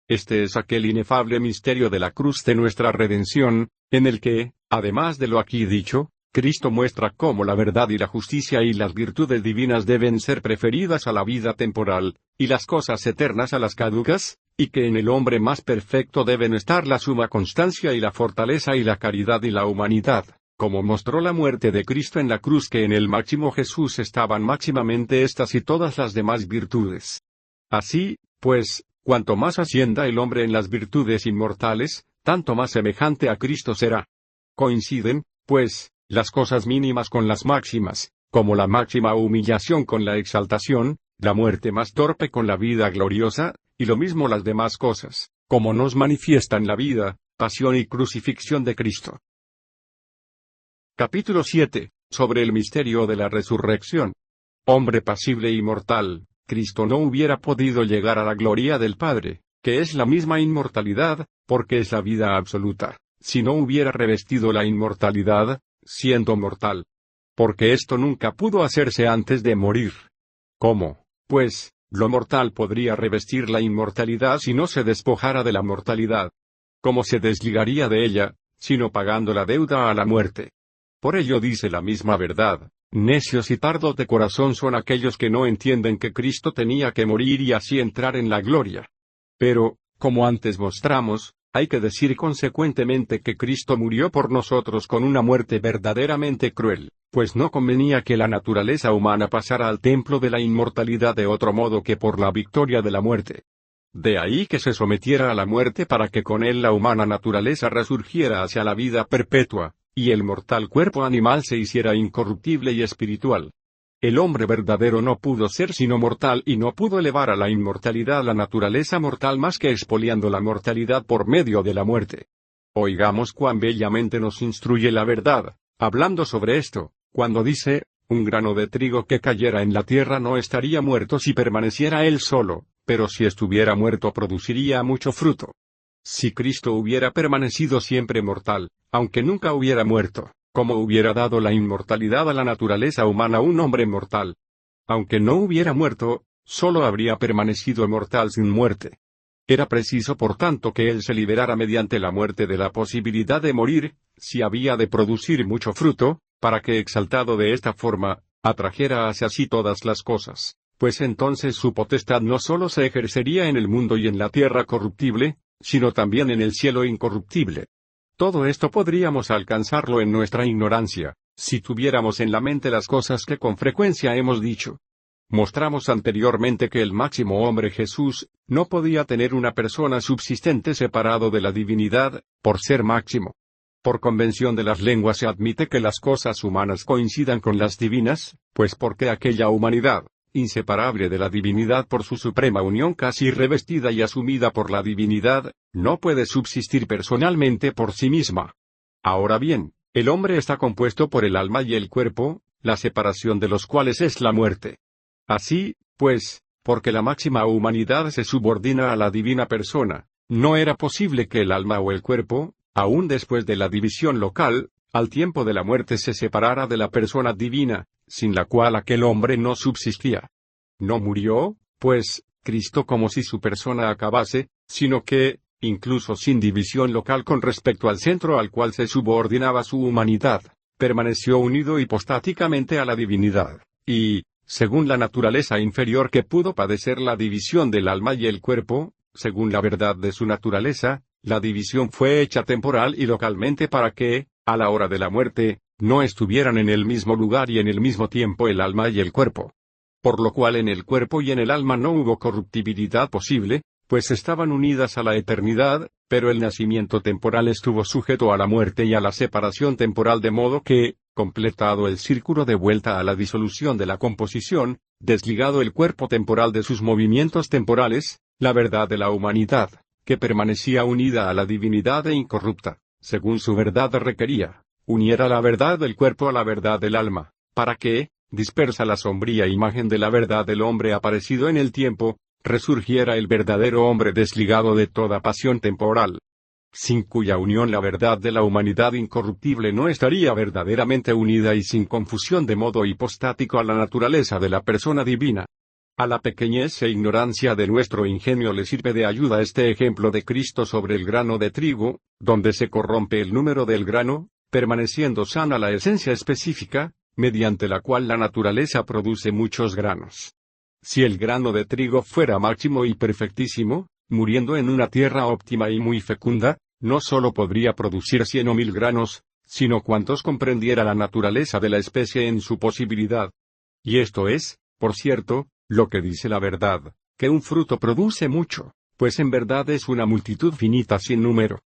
Este es aquel inefable misterio de la cruz de nuestra redención, en el que, además de lo aquí dicho, Cristo muestra cómo la verdad y la justicia y las virtudes divinas deben ser preferidas a la vida temporal, y las cosas eternas a las caducas, y que en el hombre más perfecto deben estar la suma constancia y la fortaleza y la caridad y la humanidad, como mostró la muerte de Cristo en la cruz, que en el máximo Jesús estaban máximamente estas y todas las demás virtudes. Así, pues, cuanto más ascienda el hombre en las virtudes inmortales, tanto más semejante a Cristo será. Coinciden, pues, las cosas mínimas con las máximas, como la máxima humillación con la exaltación, la muerte más torpe con la vida gloriosa, y lo mismo las demás cosas, como nos manifiestan la vida, pasión y crucifixión de Cristo. Capítulo 7. Sobre el misterio de la resurrección. Hombre pasible y mortal, Cristo no hubiera podido llegar a la gloria del Padre, que es la misma inmortalidad, porque es la vida absoluta, si no hubiera revestido la inmortalidad, siendo mortal. Porque esto nunca pudo hacerse antes de morir. ¿Cómo, pues, lo mortal podría revestir la inmortalidad si no se despojara de la mortalidad? ¿Cómo se desligaría de ella, sino pagando la deuda a la muerte? Por ello dice la misma verdad: necios y tardos de corazón son aquellos que no entienden que Cristo tenía que morir y así entrar en la gloria. Pero, como antes mostramos, hay que decir consecuentemente que Cristo murió por nosotros con una muerte verdaderamente cruel, pues no convenía que la naturaleza humana pasara al templo de la inmortalidad de otro modo que por la victoria de la muerte. De ahí que se sometiera a la muerte para que con él la humana naturaleza resurgiera hacia la vida perpetua, y el mortal cuerpo animal se hiciera incorruptible y espiritual. El hombre verdadero no pudo ser sino mortal y no pudo elevar a la inmortalidad la naturaleza mortal más que expoliando la mortalidad por medio de la muerte. Oigamos cuán bellamente nos instruye la verdad, hablando sobre esto, cuando dice: un grano de trigo que cayera en la tierra no estaría muerto si permaneciera él solo, pero si estuviera muerto produciría mucho fruto. Si Cristo hubiera permanecido siempre mortal, aunque nunca hubiera muerto, ¿cómo hubiera dado la inmortalidad a la naturaleza humana un hombre mortal? Aunque no hubiera muerto, solo habría permanecido mortal sin muerte. Era preciso por tanto que él se liberara mediante la muerte de la posibilidad de morir, si había de producir mucho fruto, para que exaltado de esta forma, atrajera hacia sí todas las cosas, pues entonces su potestad no solo se ejercería en el mundo y en la tierra corruptible, sino también en el cielo incorruptible. Todo esto podríamos alcanzarlo en nuestra ignorancia, si tuviéramos en la mente las cosas que con frecuencia hemos dicho. Mostramos anteriormente que el máximo hombre Jesús, no podía tener una persona subsistente separado de la divinidad, por ser máximo. Por convención de las lenguas se admite que las cosas humanas coincidan con las divinas, pues porque aquella humanidad, inseparable de la divinidad por su suprema unión casi revestida y asumida por la divinidad, no puede subsistir personalmente por sí misma. Ahora bien, el hombre está compuesto por el alma y el cuerpo, la separación de los cuales es la muerte. Así, pues, porque la máxima humanidad se subordina a la divina persona, no era posible que el alma o el cuerpo, aún después de la división local, al tiempo de la muerte se separara de la persona divina, sin la cual aquel hombre no subsistía. No murió, pues, Cristo como si su persona acabase, sino que, incluso sin división local con respecto al centro al cual se subordinaba su humanidad, permaneció unido hipostáticamente a la divinidad, y, según la naturaleza inferior que pudo padecer la división del alma y el cuerpo, según la verdad de su naturaleza, la división fue hecha temporal y localmente para que, a la hora de la muerte, no estuvieran en el mismo lugar y en el mismo tiempo el alma y el cuerpo. Por lo cual en el cuerpo y en el alma no hubo corruptibilidad posible, pues estaban unidas a la eternidad, pero el nacimiento temporal estuvo sujeto a la muerte y a la separación temporal de modo que, completado el círculo de vuelta a la disolución de la composición, desligado el cuerpo temporal de sus movimientos temporales, la verdad de la humanidad, que permanecía unida a la divinidad e incorrupta, según su verdad requería, uniera la verdad del cuerpo a la verdad del alma, para que, dispersa la sombría imagen de la verdad del hombre aparecido en el tiempo, resurgiera el verdadero hombre desligado de toda pasión temporal, sin cuya unión la verdad de la humanidad incorruptible no estaría verdaderamente unida y sin confusión de modo hipostático a la naturaleza de la persona divina. A la pequeñez e ignorancia de nuestro ingenio le sirve de ayuda este ejemplo de Cristo sobre el grano de trigo, donde se corrompe el número del grano, permaneciendo sana la esencia específica, mediante la cual la naturaleza produce muchos granos. Si el grano de trigo fuera máximo y perfectísimo, muriendo en una tierra óptima y muy fecunda, no sólo podría producir 100 o 1000 granos, sino cuantos comprendiera la naturaleza de la especie en su posibilidad. Y esto es, por cierto, lo que dice la verdad, que un fruto produce mucho, pues en verdad es una multitud finita sin número.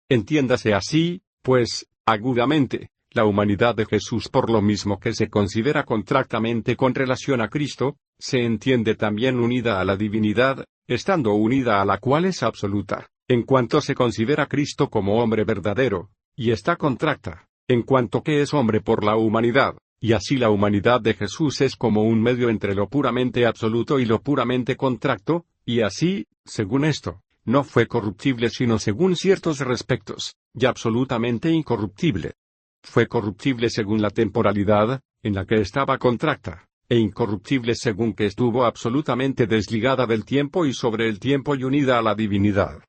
Entiéndase así, pues, agudamente, la humanidad de Jesús por lo mismo que se considera contractamente con relación a Cristo, se entiende también unida a la divinidad, estando unida a la cual es absoluta, en cuanto se considera Cristo como hombre verdadero, y está contracta, en cuanto que es hombre por la humanidad, y así la humanidad de Jesús es como un medio entre lo puramente absoluto y lo puramente contracto, y así, según esto, no fue corruptible sino según ciertos respectos, y absolutamente incorruptible. Fue corruptible según la temporalidad, en la que estaba contracta, e incorruptible según que estuvo absolutamente desligada del tiempo y sobre el tiempo y unida a la divinidad.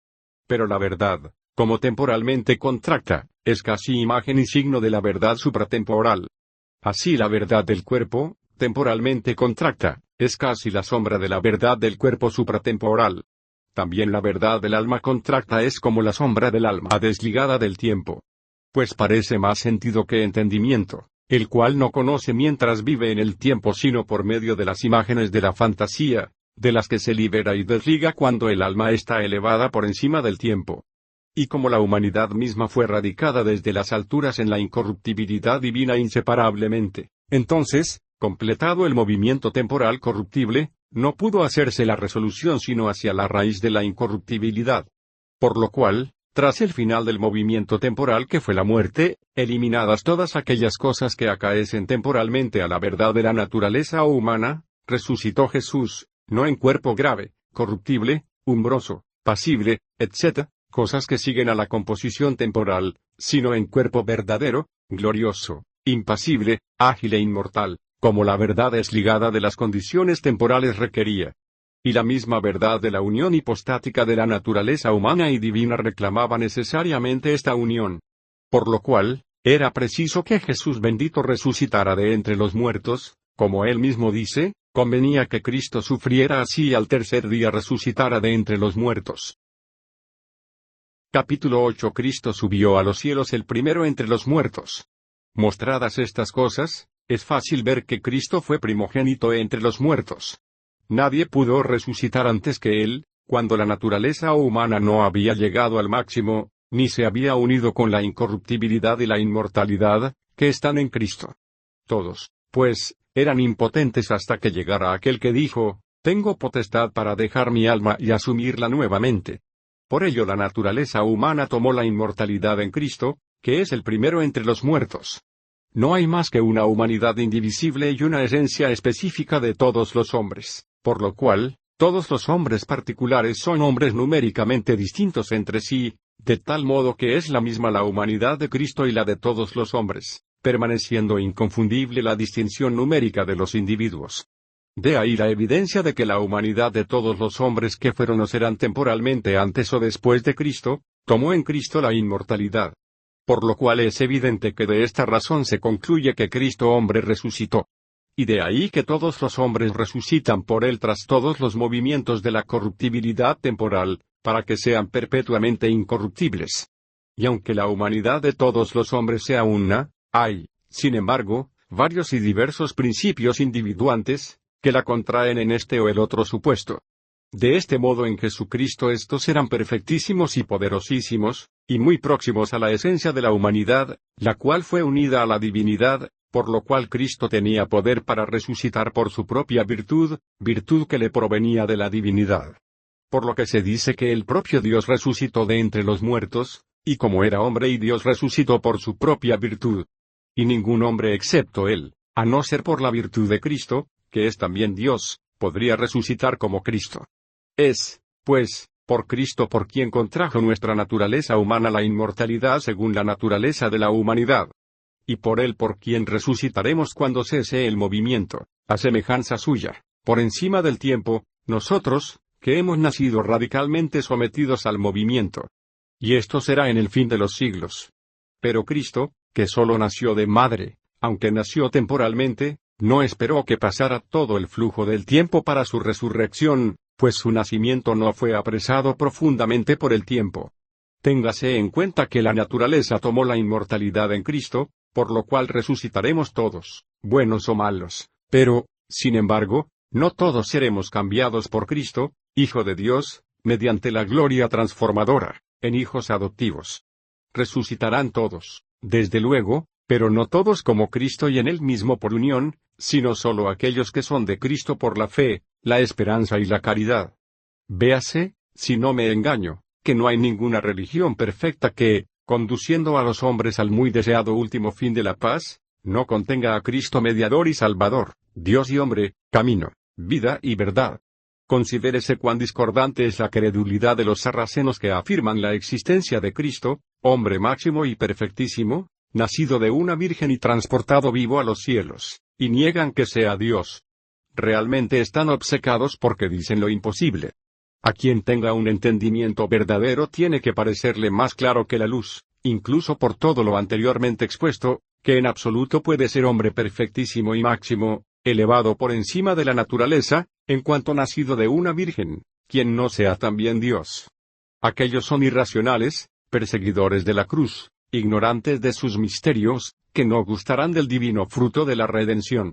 Pero la verdad, como temporalmente contracta, es casi imagen y signo de la verdad supratemporal. Así la verdad del cuerpo, temporalmente contracta, es casi la sombra de la verdad del cuerpo supratemporal. También la verdad del alma contracta es como la sombra del alma desligada del tiempo. Pues parece más sentido que entendimiento, el cual no conoce mientras vive en el tiempo sino por medio de las imágenes de la fantasía, de las que se libera y desliga cuando el alma está elevada por encima del tiempo. Y como la humanidad misma fue radicada desde las alturas en la incorruptibilidad divina inseparablemente, entonces, completado el movimiento temporal corruptible, no pudo hacerse la resolución sino hacia la raíz de la incorruptibilidad. Por lo cual, tras el final del movimiento temporal que fue la muerte, eliminadas todas aquellas cosas que acaecen temporalmente a la verdad de la naturaleza humana, resucitó Jesús, no en cuerpo grave, corruptible, umbroso, pasible, etc., cosas que siguen a la composición temporal, sino en cuerpo verdadero, glorioso, impasible, ágil e inmortal, como la verdad desligada de las condiciones temporales requería. Y la misma verdad de la unión hipostática de la naturaleza humana y divina reclamaba necesariamente esta unión. Por lo cual, era preciso que Jesús bendito resucitara de entre los muertos, como él mismo dice, convenía que Cristo sufriera así y al tercer día resucitara de entre los muertos. Capítulo 8 Cristo subió a los cielos el primero entre los muertos. Mostradas estas cosas, es fácil ver que Cristo fue primogénito entre los muertos. Nadie pudo resucitar antes que él, cuando la naturaleza humana no había llegado al máximo, ni se había unido con la incorruptibilidad y la inmortalidad, que están en Cristo. Todos, pues, eran impotentes hasta que llegara aquel que dijo, «Tengo potestad para dejar mi alma y asumirla nuevamente». Por ello la naturaleza humana tomó la inmortalidad en Cristo, que es el primero entre los muertos. No hay más que una humanidad indivisible y una esencia específica de todos los hombres, por lo cual, Todos los hombres particulares son hombres numéricamente distintos entre sí, de tal modo que es la misma la humanidad de Cristo y la de todos los hombres, permaneciendo inconfundible la distinción numérica de los individuos. De ahí la evidencia de que la humanidad de todos los hombres que fueron o serán temporalmente antes o después de Cristo, tomó en Cristo la inmortalidad. Por lo cual es evidente que de esta razón se concluye que Cristo hombre resucitó. Y de ahí que todos los hombres resucitan por él tras todos los movimientos de la corruptibilidad temporal, para que sean perpetuamente incorruptibles. Y aunque la humanidad de todos los hombres sea una, hay, sin embargo, varios y diversos principios individuantes, que la contraen en este o el otro supuesto. De este modo en Jesucristo estos eran perfectísimos y poderosísimos, y muy próximos a la esencia de la humanidad, la cual fue unida a la divinidad, por lo cual Cristo tenía poder para resucitar por su propia virtud, virtud que le provenía de la divinidad. Por lo que se dice que el propio Dios resucitó de entre los muertos, y como era hombre y Dios resucitó por su propia virtud. Y ningún hombre excepto él, a no ser por la virtud de Cristo, que es también Dios, podría resucitar como Cristo. Es, pues, por Cristo por quien contrajo nuestra naturaleza humana la inmortalidad según la naturaleza de la humanidad. Y por él por quien resucitaremos cuando cese el movimiento, a semejanza suya, por encima del tiempo, nosotros, que hemos nacido radicalmente sometidos al movimiento. Y esto será en el fin de los siglos. Pero Cristo, que solo nació de madre, aunque nació temporalmente, no esperó que pasara todo el flujo del tiempo para su resurrección, pues su nacimiento no fue apresado profundamente por el tiempo. Téngase en cuenta que la naturaleza tomó la inmortalidad en Cristo, por lo cual resucitaremos todos, buenos o malos, pero, sin embargo, no todos seremos cambiados por Cristo, Hijo de Dios, mediante la gloria transformadora, en hijos adoptivos. Resucitarán todos, desde luego, pero no todos como Cristo y en él mismo por unión, sino solo aquellos que son de Cristo por la fe, la esperanza y la caridad. Véase, si no me engaño, que no hay ninguna religión perfecta que, conduciendo a los hombres al muy deseado último fin de la paz, no contenga a Cristo mediador y salvador, Dios y hombre, camino, vida y verdad. Considérese cuán discordante es la credulidad de los sarracenos que afirman la existencia de Cristo, hombre máximo y perfectísimo, nacido de una virgen y transportado vivo a los cielos, y niegan que sea Dios. Realmente están obcecados porque dicen lo imposible. A quien tenga un entendimiento verdadero tiene que parecerle más claro que la luz, incluso por todo lo anteriormente expuesto, que en absoluto puede ser hombre perfectísimo y máximo, elevado por encima de la naturaleza, en cuanto nacido de una virgen, quien no sea también Dios. Aquellos son irracionales, perseguidores de la cruz, ignorantes de sus misterios, que no gustarán del divino fruto de la redención.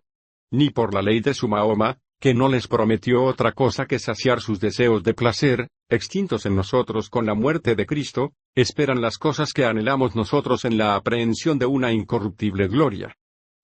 Ni por la ley de su Mahoma, que no les prometió otra cosa que saciar sus deseos de placer, extintos en nosotros con la muerte de Cristo, esperan las cosas que anhelamos nosotros en la aprehensión de una incorruptible gloria.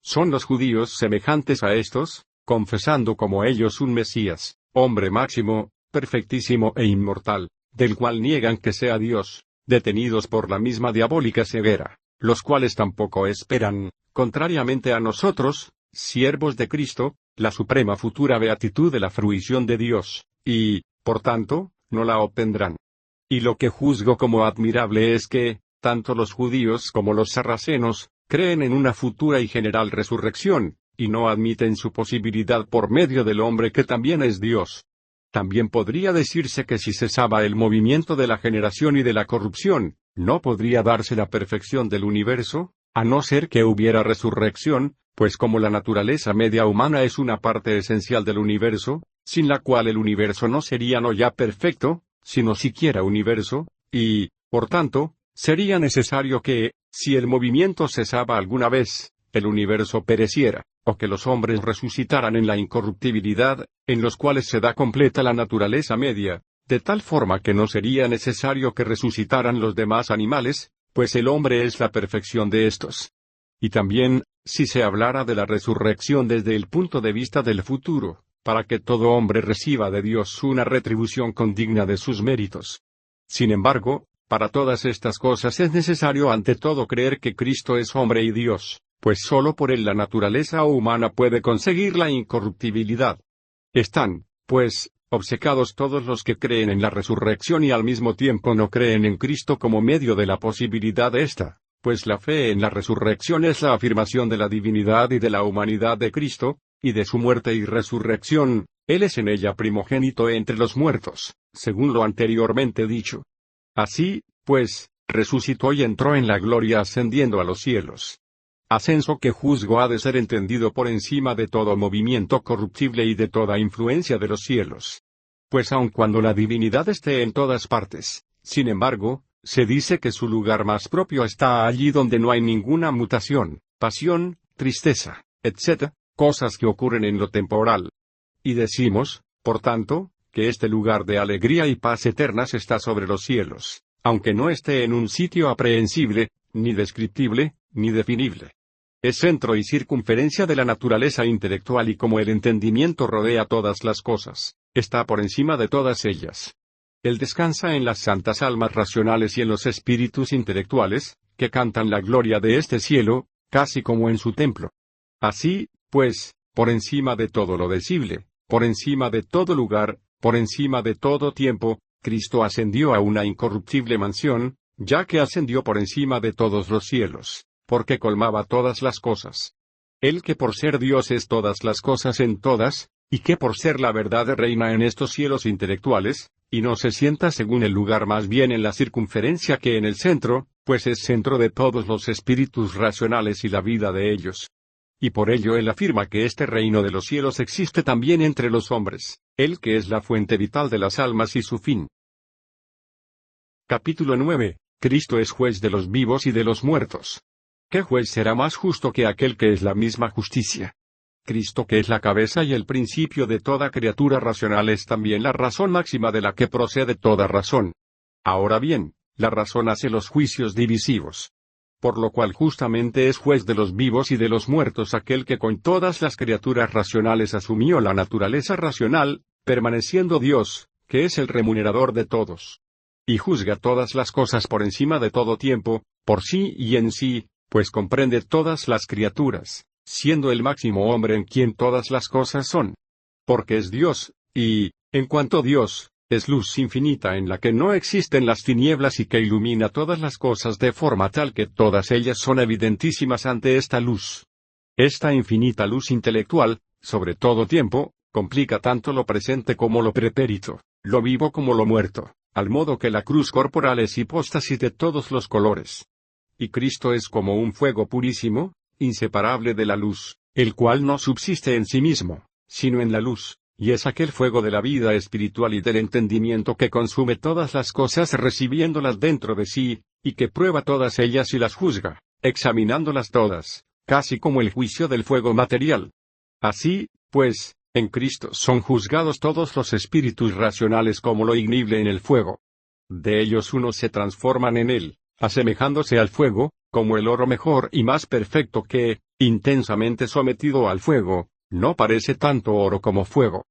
Son los judíos semejantes a estos, confesando como ellos un Mesías, hombre máximo, perfectísimo e inmortal, del cual niegan que sea Dios, detenidos por la misma diabólica ceguera, los cuales tampoco esperan, contrariamente a nosotros, siervos de Cristo, la suprema futura beatitud de la fruición de Dios, y, por tanto, no la obtendrán. Y lo que juzgo como admirable es que, tanto los judíos como los sarracenos, creen en una futura y general resurrección, y no admiten su posibilidad por medio del hombre que también es Dios. También podría decirse que si cesaba el movimiento de la generación y de la corrupción, no podría darse la perfección del universo, a no ser que hubiera resurrección, pues como la naturaleza media humana es una parte esencial del universo, sin la cual el universo no sería no ya perfecto, sino siquiera universo, y, por tanto, sería necesario que, si el movimiento cesaba alguna vez, el universo pereciera, o que los hombres resucitaran en la incorruptibilidad, en los cuales se da completa la naturaleza media, de tal forma que no sería necesario que resucitaran los demás animales, pues el hombre es la perfección de estos. Y también, si se hablara de la resurrección desde el punto de vista del futuro, para que todo hombre reciba de Dios una retribución condigna de sus méritos. Sin embargo, para todas estas cosas es necesario ante todo creer que Cristo es hombre y Dios, pues sólo por él la naturaleza humana puede conseguir la incorruptibilidad. Están, pues, obcecados todos los que creen en la resurrección y al mismo tiempo no creen en Cristo como medio de la posibilidad de esta, pues la fe en la resurrección es la afirmación de la divinidad y de la humanidad de Cristo, y de su muerte y resurrección. Él es en ella primogénito entre los muertos, según lo anteriormente dicho. Así, pues, resucitó y entró en la gloria ascendiendo a los cielos. Ascenso que juzgo ha de ser entendido por encima de todo movimiento corruptible y de toda influencia de los cielos. Pues aun cuando la divinidad esté en todas partes, sin embargo, se dice que su lugar más propio está allí donde no hay ninguna mutación, pasión, tristeza, etc., cosas que ocurren en lo temporal. Y decimos, por tanto, que este lugar de alegría y paz eternas está sobre los cielos, aunque no esté en un sitio aprehensible, ni descriptible, ni definible. Es centro y circunferencia de la naturaleza intelectual y como el entendimiento rodea todas las cosas, está por encima de todas ellas. Él descansa en las santas almas racionales y en los espíritus intelectuales, que cantan la gloria de este cielo, casi como en su templo. Así, pues, por encima de todo lo decible, por encima de todo lugar, por encima de todo tiempo, Cristo ascendió a una incorruptible mansión, ya que ascendió por encima de todos los cielos, porque colmaba todas las cosas. Él que por ser Dios es todas las cosas en todas, y que por ser la verdad reina en estos cielos intelectuales, y no se sienta según el lugar más bien en la circunferencia que en el centro, pues es centro de todos los espíritus racionales y la vida de ellos. Y por ello él afirma que este reino de los cielos existe también entre los hombres, él que es la fuente vital de las almas y su fin. Capítulo 9. Cristo es juez de los vivos y de los muertos. ¿Qué juez será más justo que aquel que es la misma justicia? Cristo que es la cabeza y el principio de toda criatura racional es también la razón máxima de la que procede toda razón. Ahora bien, la razón hace los juicios divisivos. Por lo cual justamente es juez de los vivos y de los muertos aquel que con todas las criaturas racionales asumió la naturaleza racional, permaneciendo Dios, que es el remunerador de todos. Y juzga todas las cosas por encima de todo tiempo, por sí y en sí, pues comprende todas las criaturas, siendo el máximo hombre en quien todas las cosas son. Porque es Dios, y, en cuanto Dios, es luz infinita en la que no existen las tinieblas y que ilumina todas las cosas de forma tal que todas ellas son evidentísimas ante esta luz. Esta infinita luz intelectual, sobre todo tiempo, complica tanto lo presente como lo pretérito, lo vivo como lo muerto, al modo que la cruz corporal es hipóstasis de todos los colores. Y Cristo es como un fuego purísimo, inseparable de la luz, el cual no subsiste en sí mismo, sino en la luz. Y es aquel fuego de la vida espiritual y del entendimiento que consume todas las cosas recibiéndolas dentro de sí, y que prueba todas ellas y las juzga, examinándolas todas, casi como el juicio del fuego material. Así, pues, en Cristo son juzgados todos los espíritus racionales como lo ignible en el fuego. De ellos unos se transforman en él, asemejándose al fuego, como el oro mejor y más perfecto que, intensamente sometido al fuego, no parece tanto oro como fuego.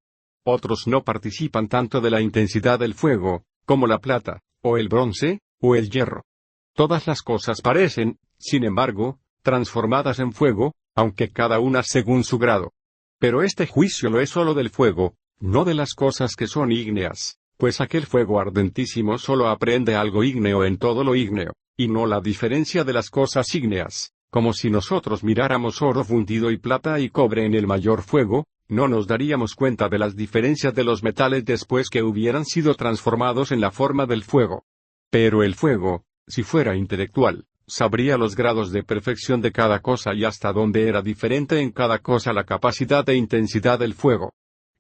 Otros no participan tanto de la intensidad del fuego, como la plata, o el bronce, o el hierro. Todas las cosas parecen, sin embargo, transformadas en fuego, aunque cada una según su grado. Pero este juicio lo es solo del fuego, no de las cosas que son ígneas, pues aquel fuego ardentísimo solo aprende algo ígneo en todo lo ígneo, y no la diferencia de las cosas ígneas, como si nosotros miráramos oro fundido y plata y cobre en el mayor fuego, no nos daríamos cuenta de las diferencias de los metales después que hubieran sido transformados en la forma del fuego. Pero el fuego, si fuera intelectual, sabría los grados de perfección de cada cosa y hasta dónde era diferente en cada cosa la capacidad e intensidad del fuego.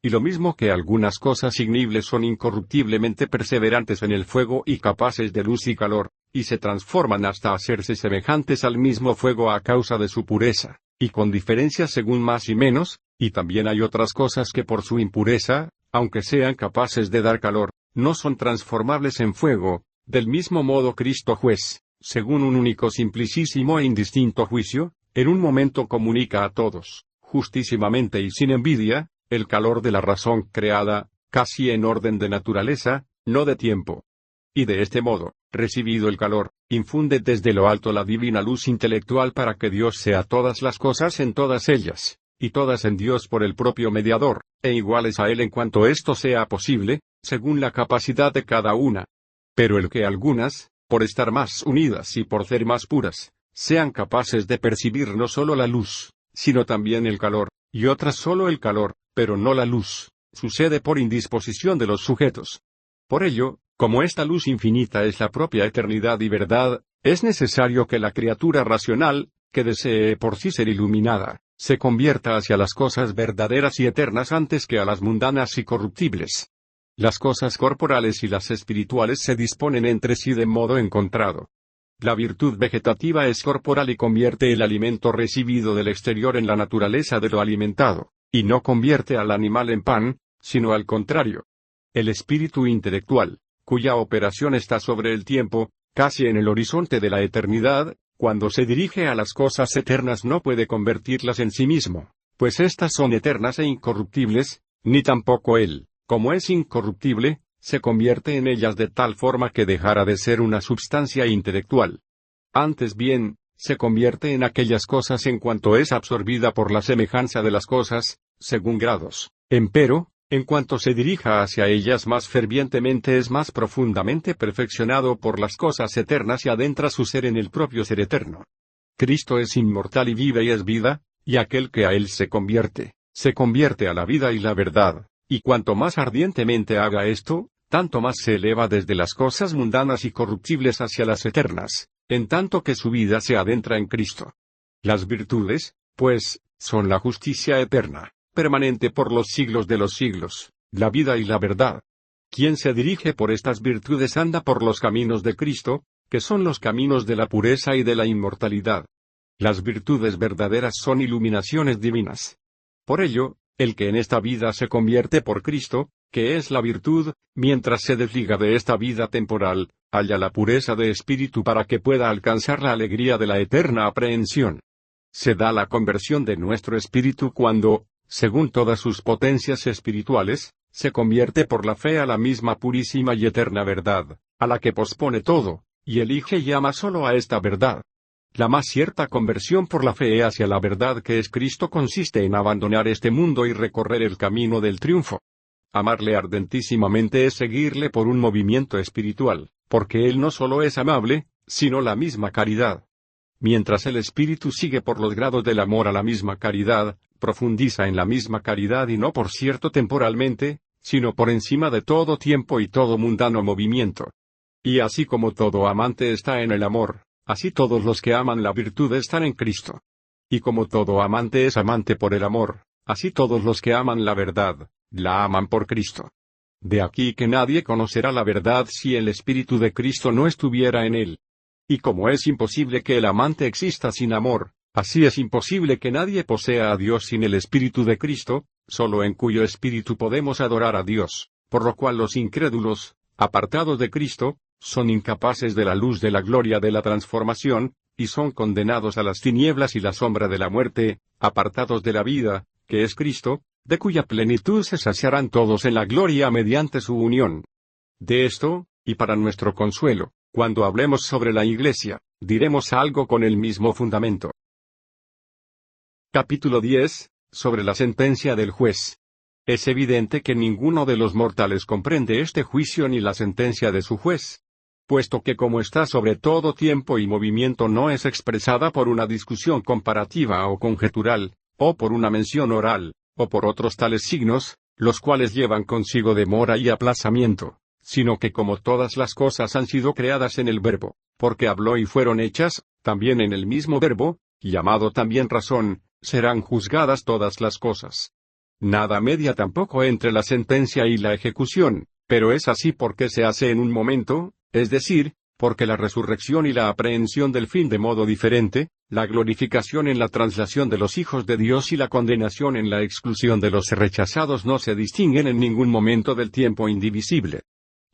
Y lo mismo que algunas cosas ignibles son incorruptiblemente perseverantes en el fuego y capaces de luz y calor, y se transforman hasta hacerse semejantes al mismo fuego a causa de su pureza, y con diferencias según más y menos, y también hay otras cosas que por su impureza, aunque sean capaces de dar calor, no son transformables en fuego, del mismo modo Cristo juez, según un único simplicísimo e indistinto juicio, en un momento comunica a todos, justísimamente y sin envidia, el calor de la razón creada, casi en orden de naturaleza, no de tiempo. Y de este modo, recibido el calor, infunde desde lo alto la divina luz intelectual para que Dios sea todas las cosas en todas ellas, y todas en Dios por el propio mediador, e iguales a Él en cuanto esto sea posible, según la capacidad de cada una. Pero el que algunas, por estar más unidas y por ser más puras, sean capaces de percibir no solo la luz, sino también el calor, y otras solo el calor, pero no la luz, sucede por indisposición de los sujetos. Por ello, como esta luz infinita es la propia eternidad y verdad, es necesario que la criatura racional, que desee por sí ser iluminada, se convierta hacia las cosas verdaderas y eternas antes que a las mundanas y corruptibles. Las cosas corporales y las espirituales se disponen entre sí de modo encontrado. La virtud vegetativa es corporal y convierte el alimento recibido del exterior en la naturaleza de lo alimentado, y no convierte al animal en pan, sino al contrario. El espíritu intelectual, cuya operación está sobre el tiempo, casi en el horizonte de la eternidad, cuando se dirige a las cosas eternas no puede convertirlas en sí mismo, pues éstas son eternas e incorruptibles, ni tampoco él, como es incorruptible, se convierte en ellas de tal forma que dejara de ser una substancia intelectual. Antes bien, se convierte en aquellas cosas en cuanto es absorbida por la semejanza de las cosas, según grados. Empero, en cuanto se dirija hacia ellas más fervientemente es más profundamente perfeccionado por las cosas eternas y adentra su ser en el propio ser eterno. Cristo es inmortal y vive y es vida, y aquel que a Él se convierte a la vida y la verdad, y cuanto más ardientemente haga esto, tanto más se eleva desde las cosas mundanas y corruptibles hacia las eternas, en tanto que su vida se adentra en Cristo. Las virtudes, pues, son la justicia eterna, permanente por los siglos de los siglos, la vida y la verdad. Quien se dirige por estas virtudes anda por los caminos de Cristo, que son los caminos de la pureza y de la inmortalidad. Las virtudes verdaderas son iluminaciones divinas. Por ello, el que en esta vida se convierte por Cristo, que es la virtud, mientras se desliga de esta vida temporal, halla la pureza de espíritu para que pueda alcanzar la alegría de la eterna aprehensión. Se da la conversión de nuestro espíritu cuando, según todas sus potencias espirituales, se convierte por la fe a la misma purísima y eterna verdad, a la que pospone todo, y elige y ama solo a esta verdad. La más cierta conversión por la fe hacia la verdad que es Cristo consiste en abandonar este mundo y recorrer el camino del triunfo. Amarle ardentísimamente es seguirle por un movimiento espiritual, porque Él no solo es amable, sino la misma caridad. Mientras el espíritu sigue por los grados del amor a la misma caridad, profundiza en la misma caridad y no por cierto temporalmente, sino por encima de todo tiempo y todo mundano movimiento. Y así como todo amante está en el amor, así todos los que aman la virtud están en Cristo. Y como todo amante es amante por el amor, así todos los que aman la verdad, la aman por Cristo. De aquí que nadie conocerá la verdad si el Espíritu de Cristo no estuviera en él. Y como es imposible que el amante exista sin amor, así es imposible que nadie posea a Dios sin el Espíritu de Cristo, solo en cuyo Espíritu podemos adorar a Dios, por lo cual los incrédulos, apartados de Cristo, son incapaces de la luz de la gloria de la transformación, y son condenados a las tinieblas y la sombra de la muerte, apartados de la vida, que es Cristo, de cuya plenitud se saciarán todos en la gloria mediante su unión. De esto, y para nuestro consuelo, cuando hablemos sobre la Iglesia, diremos algo con el mismo fundamento. Capítulo 10. Sobre la sentencia del juez. Es evidente que ninguno de los mortales comprende este juicio ni la sentencia de su juez. Puesto que como está sobre todo tiempo y movimiento no es expresada por una discusión comparativa o conjetural, o por una mención oral, o por otros tales signos, los cuales llevan consigo demora y aplazamiento, sino que como todas las cosas han sido creadas en el Verbo, porque habló y fueron hechas, también en el mismo Verbo, llamado también razón, serán juzgadas todas las cosas. Nada media tampoco entre la sentencia y la ejecución, pero es así porque se hace en un momento, es decir, porque la resurrección y la aprehensión del fin de modo diferente, la glorificación en la traslación de los hijos de Dios y la condenación en la exclusión de los rechazados no se distinguen en ningún momento del tiempo indivisible.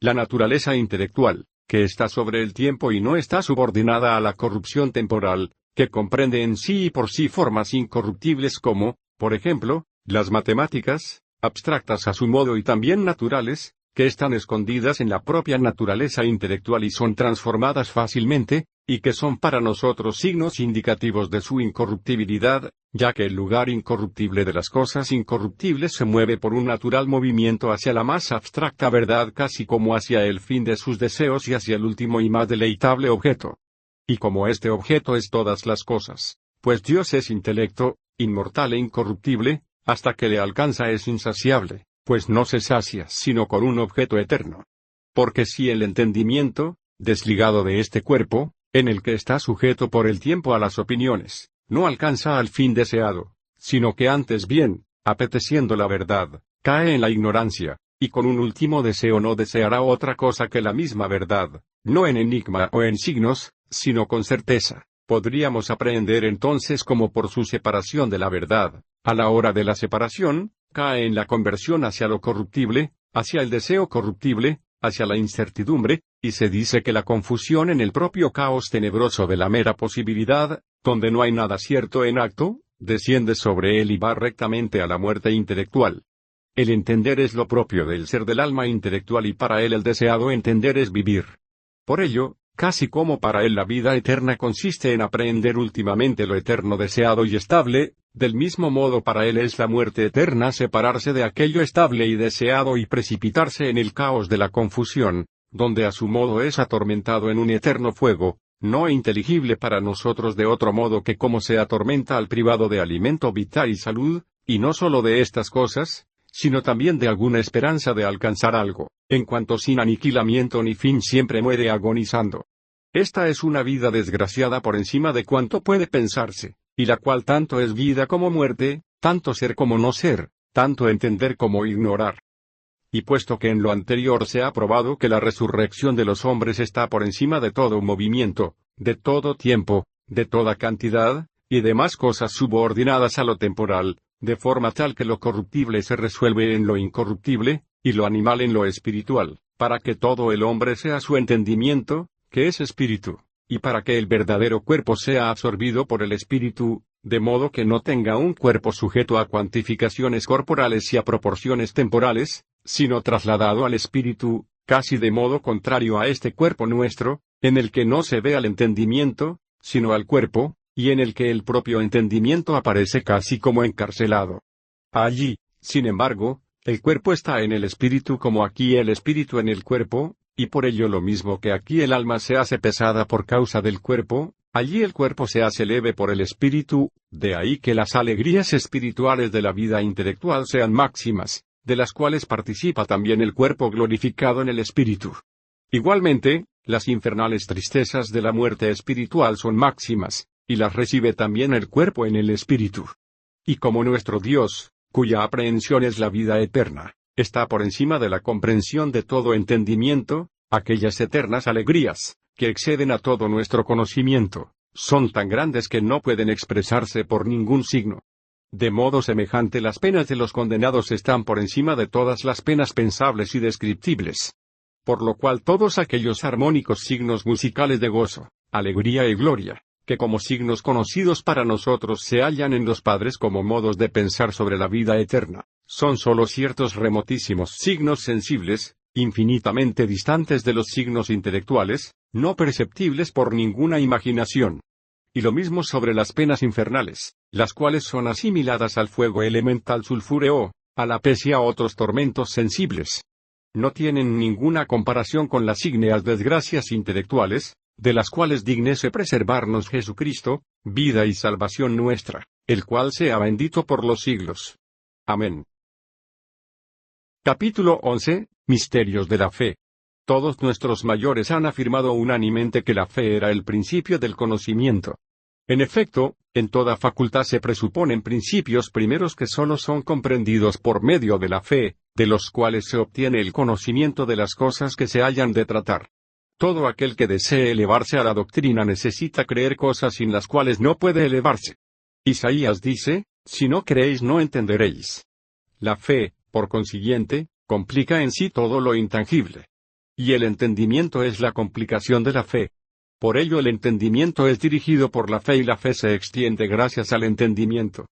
La naturaleza intelectual, que está sobre el tiempo y no está subordinada a la corrupción temporal, que comprende en sí y por sí formas incorruptibles como, por ejemplo, las matemáticas, abstractas a su modo y también naturales, que están escondidas en la propia naturaleza intelectual y son transformadas fácilmente, y que son para nosotros signos indicativos de su incorruptibilidad, ya que el lugar incorruptible de las cosas incorruptibles se mueve por un natural movimiento hacia la más abstracta verdad, casi como hacia el fin de sus deseos y hacia el último y más deleitable objeto. Y como este objeto es todas las cosas, pues Dios es intelecto, inmortal e incorruptible, hasta que le alcanza es insaciable, pues no se sacia sino con un objeto eterno. Porque si el entendimiento, desligado de este cuerpo, en el que está sujeto por el tiempo a las opiniones, no alcanza al fin deseado, sino que antes bien, apeteciendo la verdad, cae en la ignorancia, y con un último deseo no deseará otra cosa que la misma verdad, no en enigma o en signos, sino con certeza. Podríamos aprehender entonces cómo por su separación de la verdad, a la hora de la separación, cae en la conversión hacia lo corruptible, hacia el deseo corruptible, hacia la incertidumbre, y se dice que la confusión en el propio caos tenebroso de la mera posibilidad, donde no hay nada cierto en acto, desciende sobre él y va rectamente a la muerte intelectual. El entender es lo propio del ser del alma intelectual y para él el deseado entender es vivir. Por ello, casi como para él la vida eterna consiste en aprehender últimamente lo eterno deseado y estable, del mismo modo para él es la muerte eterna separarse de aquello estable y deseado y precipitarse en el caos de la confusión, donde a su modo es atormentado en un eterno fuego, no inteligible para nosotros de otro modo que como se atormenta al privado de alimento vital y salud, y no sólo de estas cosas, sino también de alguna esperanza de alcanzar algo, en cuanto sin aniquilamiento ni fin siempre muere agonizando. Esta es una vida desgraciada por encima de cuanto puede pensarse, y la cual tanto es vida como muerte, tanto ser como no ser, tanto entender como ignorar. Y puesto que en lo anterior se ha probado que la resurrección de los hombres está por encima de todo movimiento, de todo tiempo, de toda cantidad, y demás cosas subordinadas a lo temporal, de forma tal que lo corruptible se resuelve en lo incorruptible, y lo animal en lo espiritual, para que todo el hombre sea su entendimiento, que es espíritu, y para que el verdadero cuerpo sea absorbido por el espíritu, de modo que no tenga un cuerpo sujeto a cuantificaciones corporales y a proporciones temporales, sino trasladado al espíritu, casi de modo contrario a este cuerpo nuestro, en el que no se ve al entendimiento, sino al cuerpo, y en el que el propio entendimiento aparece casi como encarcelado. Allí, sin embargo, el cuerpo está en el espíritu como aquí el espíritu en el cuerpo, y por ello lo mismo que aquí el alma se hace pesada por causa del cuerpo, allí el cuerpo se hace leve por el espíritu, de ahí que las alegrías espirituales de la vida intelectual sean máximas, de las cuales participa también el cuerpo glorificado en el espíritu. Igualmente, las infernales tristezas de la muerte espiritual son máximas, y las recibe también el cuerpo en el espíritu. Y como nuestro Dios, cuya aprehensión es la vida eterna, está por encima de la comprensión de todo entendimiento, aquellas eternas alegrías, que exceden a todo nuestro conocimiento, son tan grandes que no pueden expresarse por ningún signo. De modo semejante las penas de los condenados están por encima de todas las penas pensables y descriptibles. Por lo cual todos aquellos armónicos signos musicales de gozo, alegría y gloria, que como signos conocidos para nosotros se hallan en los padres como modos de pensar sobre la vida eterna, son sólo ciertos remotísimos signos sensibles, infinitamente distantes de los signos intelectuales, no perceptibles por ninguna imaginación. Y lo mismo sobre las penas infernales, las cuales son asimiladas al fuego elemental sulfúreo, a la pez y a otros tormentos sensibles. No tienen ninguna comparación con las ígneas desgracias intelectuales, de las cuales dignese preservarnos Jesucristo, vida y salvación nuestra, el cual sea bendito por los siglos. Amén. Capítulo 11. Misterios de la fe. Todos nuestros mayores han afirmado unánimemente que la fe era el principio del conocimiento. En efecto, en toda facultad se presuponen principios primeros que sólo son comprendidos por medio de la fe, de los cuales se obtiene el conocimiento de las cosas que se hayan de tratar. Todo aquel que desee elevarse a la doctrina necesita creer cosas sin las cuales no puede elevarse. Isaías dice, si no creéis no entenderéis. La fe, por consiguiente, complica en sí todo lo intangible. Y el entendimiento es la complicación de la fe. Por ello el entendimiento es dirigido por la fe y la fe se extiende gracias al entendimiento.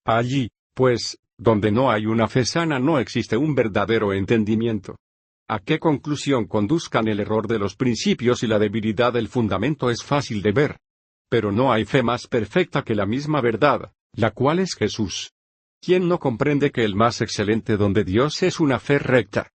Allí, pues, donde no hay una fe sana no existe un verdadero entendimiento. A qué conclusión conduzcan el error de los principios y la debilidad del fundamento es fácil de ver. Pero no hay fe más perfecta que la misma verdad, la cual es Jesús. ¿Quién no comprende que el más excelente don de Dios es una fe recta?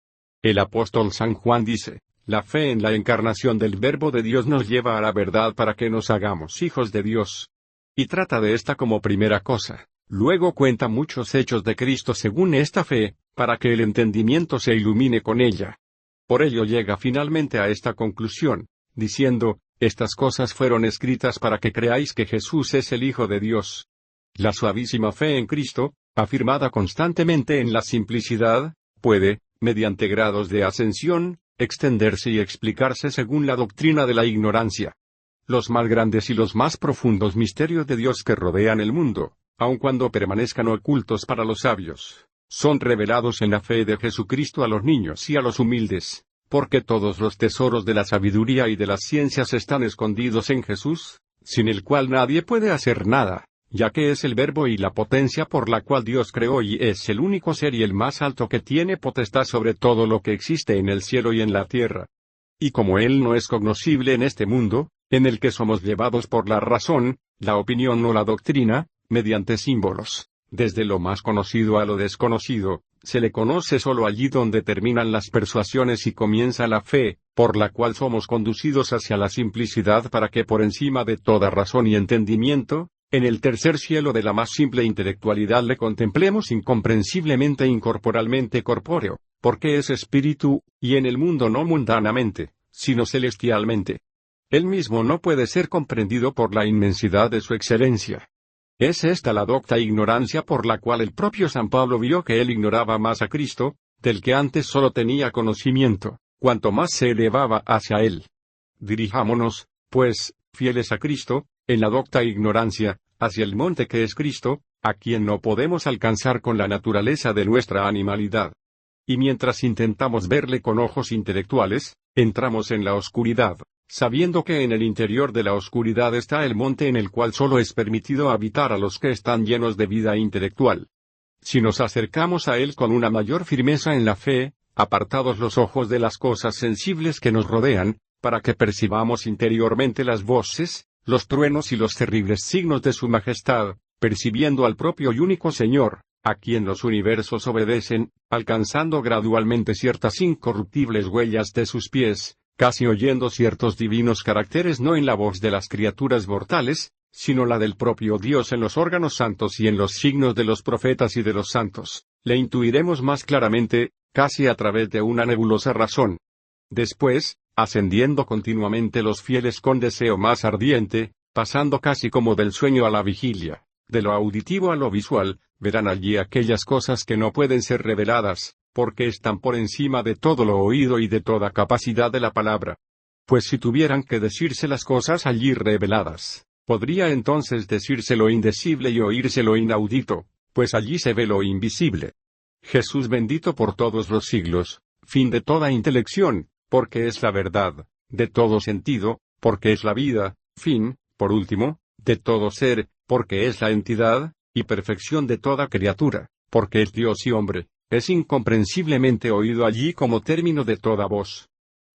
El apóstol San Juan dice, la fe en la encarnación del Verbo de Dios nos lleva a la verdad para que nos hagamos hijos de Dios. Y trata de esta como primera cosa. Luego cuenta muchos hechos de Cristo según esta fe, para que el entendimiento se ilumine con ella. Por ello llega finalmente a esta conclusión, diciendo, estas cosas fueron escritas para que creáis que Jesús es el Hijo de Dios. La suavísima fe en Cristo, afirmada constantemente en la simplicidad, puede, mediante grados de ascensión, extenderse y explicarse según la doctrina de la ignorancia. Los más grandes y los más profundos misterios de Dios que rodean el mundo, aun cuando permanezcan ocultos para los sabios, son revelados en la fe de Jesucristo a los niños y a los humildes, porque todos los tesoros de la sabiduría y de las ciencias están escondidos en Jesús, sin el cual nadie puede hacer nada, ya que es el Verbo y la potencia por la cual Dios creó y es el único ser y el más alto que tiene potestad sobre todo lo que existe en el cielo y en la tierra. Y como Él no es cognoscible en este mundo, en el que somos llevados por la razón, la opinión o la doctrina, mediante símbolos, desde lo más conocido a lo desconocido, se le conoce solo allí donde terminan las persuasiones y comienza la fe, por la cual somos conducidos hacia la simplicidad para que por encima de toda razón y entendimiento, en el tercer cielo de la más simple intelectualidad le contemplemos incomprensiblemente e incorporalmente corpóreo, porque es espíritu, y en el mundo no mundanamente, sino celestialmente. Él mismo no puede ser comprendido por la inmensidad de su excelencia. Es esta la docta ignorancia por la cual el propio San Pablo vio que él ignoraba más a Cristo, del que antes solo tenía conocimiento, cuanto más se elevaba hacia él. Dirijámonos, pues, fieles a Cristo, en la docta ignorancia, hacia el monte que es Cristo, a quien no podemos alcanzar con la naturaleza de nuestra animalidad. Y mientras intentamos verle con ojos intelectuales, entramos en la oscuridad, sabiendo que en el interior de la oscuridad está el monte en el cual solo es permitido habitar a los que están llenos de vida intelectual. Si nos acercamos a él con una mayor firmeza en la fe, apartados los ojos de las cosas sensibles que nos rodean, para que percibamos interiormente las voces, los truenos y los terribles signos de su majestad, percibiendo al propio y único Señor, a quien los universos obedecen, alcanzando gradualmente ciertas incorruptibles huellas de sus pies, casi oyendo ciertos divinos caracteres no en la voz de las criaturas mortales, sino la del propio Dios en los órganos santos y en los signos de los profetas y de los santos, le intuiremos más claramente, casi a través de una nebulosa razón. Después, ascendiendo continuamente los fieles con deseo más ardiente, pasando casi como del sueño a la vigilia, de lo auditivo a lo visual, verán allí aquellas cosas que no pueden ser reveladas, porque están por encima de todo lo oído y de toda capacidad de la palabra. Pues si tuvieran que decirse las cosas allí reveladas, podría entonces decirse lo indecible y oírse lo inaudito, pues allí se ve lo invisible. Jesús bendito por todos los siglos, fin de toda intelección, porque es la verdad, de todo sentido, porque es la vida, fin, por último, de todo ser, porque es la entidad, y perfección de toda criatura, porque es Dios y hombre, es incomprensiblemente oído allí como término de toda voz.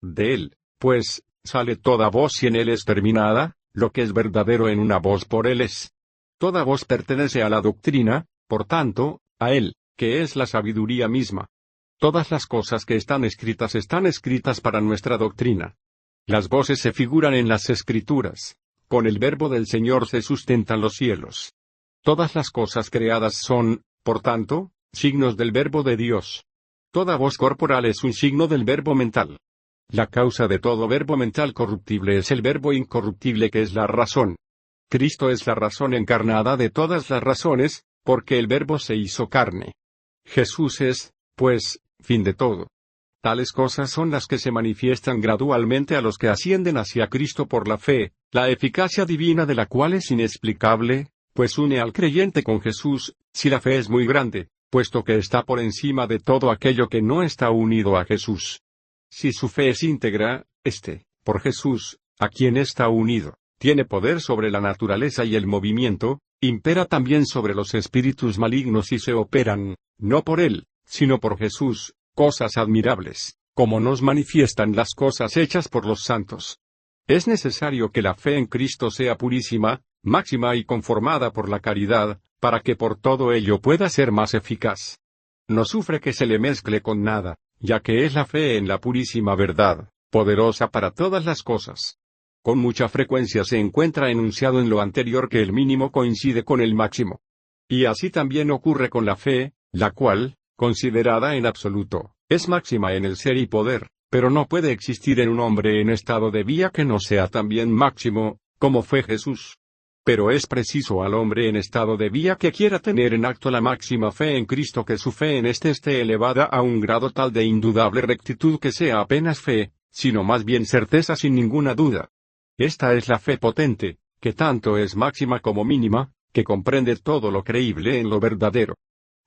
De él, pues, sale toda voz y en él es terminada, lo que es verdadero en una voz por él es. Toda voz pertenece a la doctrina, por tanto, a él, que es la sabiduría misma. Todas las cosas que están escritas para nuestra doctrina. Las voces se figuran en las Escrituras. Con el verbo del Señor se sustentan los cielos. Todas las cosas creadas son, por tanto, signos del verbo de Dios. Toda voz corporal es un signo del verbo mental. La causa de todo verbo mental corruptible es el verbo incorruptible que es la razón. Cristo es la razón encarnada de todas las razones, porque el verbo se hizo carne. Jesús es, pues, fin de todo. Tales cosas son las que se manifiestan gradualmente a los que ascienden hacia Cristo por la fe, la eficacia divina de la cual es inexplicable, pues une al creyente con Jesús, si la fe es muy grande, puesto que está por encima de todo aquello que no está unido a Jesús. Si su fe es íntegra, por Jesús, a quien está unido, tiene poder sobre la naturaleza y el movimiento, impera también sobre los espíritus malignos y se operan, no por él, sino por Jesús, cosas admirables, como nos manifiestan las cosas hechas por los santos. Es necesario que la fe en Cristo sea purísima, máxima y conformada por la caridad, para que por todo ello pueda ser más eficaz. No sufre que se le mezcle con nada, ya que es la fe en la purísima verdad, poderosa para todas las cosas. Con mucha frecuencia se encuentra enunciado en lo anterior que el mínimo coincide con el máximo. Y así también ocurre con la fe, la cual, considerada en absoluto, es máxima en el ser y poder, pero no puede existir en un hombre en estado de vía que no sea también máximo, como fue Jesús. Pero es preciso al hombre en estado de vía que quiera tener en acto la máxima fe en Cristo que su fe en éste esté elevada a un grado tal de indudable rectitud que sea apenas fe, sino más bien certeza sin ninguna duda. Esta es la fe potente, que tanto es máxima como mínima, que comprende todo lo creíble en lo verdadero.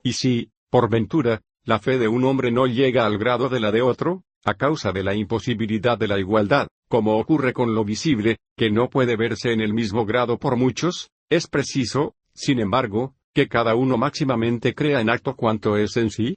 Y si, por ventura, la fe de un hombre no llega al grado de la de otro, a causa de la imposibilidad de la igualdad, como ocurre con lo visible, que no puede verse en el mismo grado por muchos, es preciso, sin embargo, que cada uno máximamente crea en acto cuanto es en sí.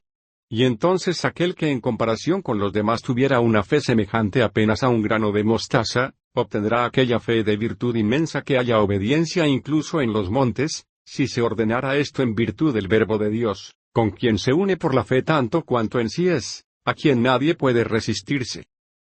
Y entonces aquel que en comparación con los demás tuviera una fe semejante apenas a un grano de mostaza, obtendrá aquella fe de virtud inmensa que haya obediencia incluso en los montes, si se ordenara esto en virtud del Verbo de Dios, con quien se une por la fe tanto cuanto en sí es, a quien nadie puede resistirse.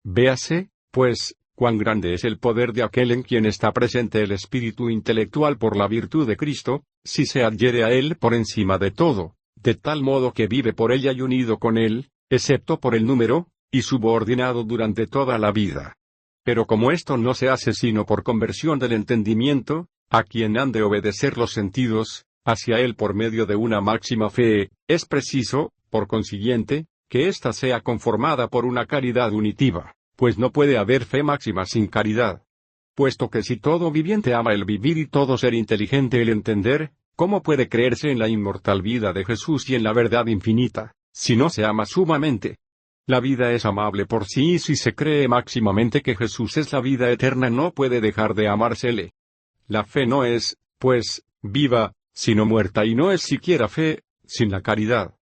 Véase, pues, cuán grande es el poder de aquel en quien está presente el espíritu intelectual por la virtud de Cristo, si se adhiere a él por encima de todo, de tal modo que vive por ella y unido con él, excepto por el número, y subordinado durante toda la vida. Pero como esto no se hace sino por conversión del entendimiento, a quien han de obedecer los sentidos, hacia él por medio de una máxima fe, es preciso, por consiguiente, que ésta sea conformada por una caridad unitiva, pues no puede haber fe máxima sin caridad. Puesto que si todo viviente ama el vivir y todo ser inteligente el entender, ¿cómo puede creerse en la inmortal vida de Jesús y en la verdad infinita, si no se ama sumamente? La vida es amable por sí y si se cree máximamente que Jesús es la vida eterna no puede dejar de amársele. La fe no es, pues, viva, sino muerta y no es siquiera fe, sin la caridad.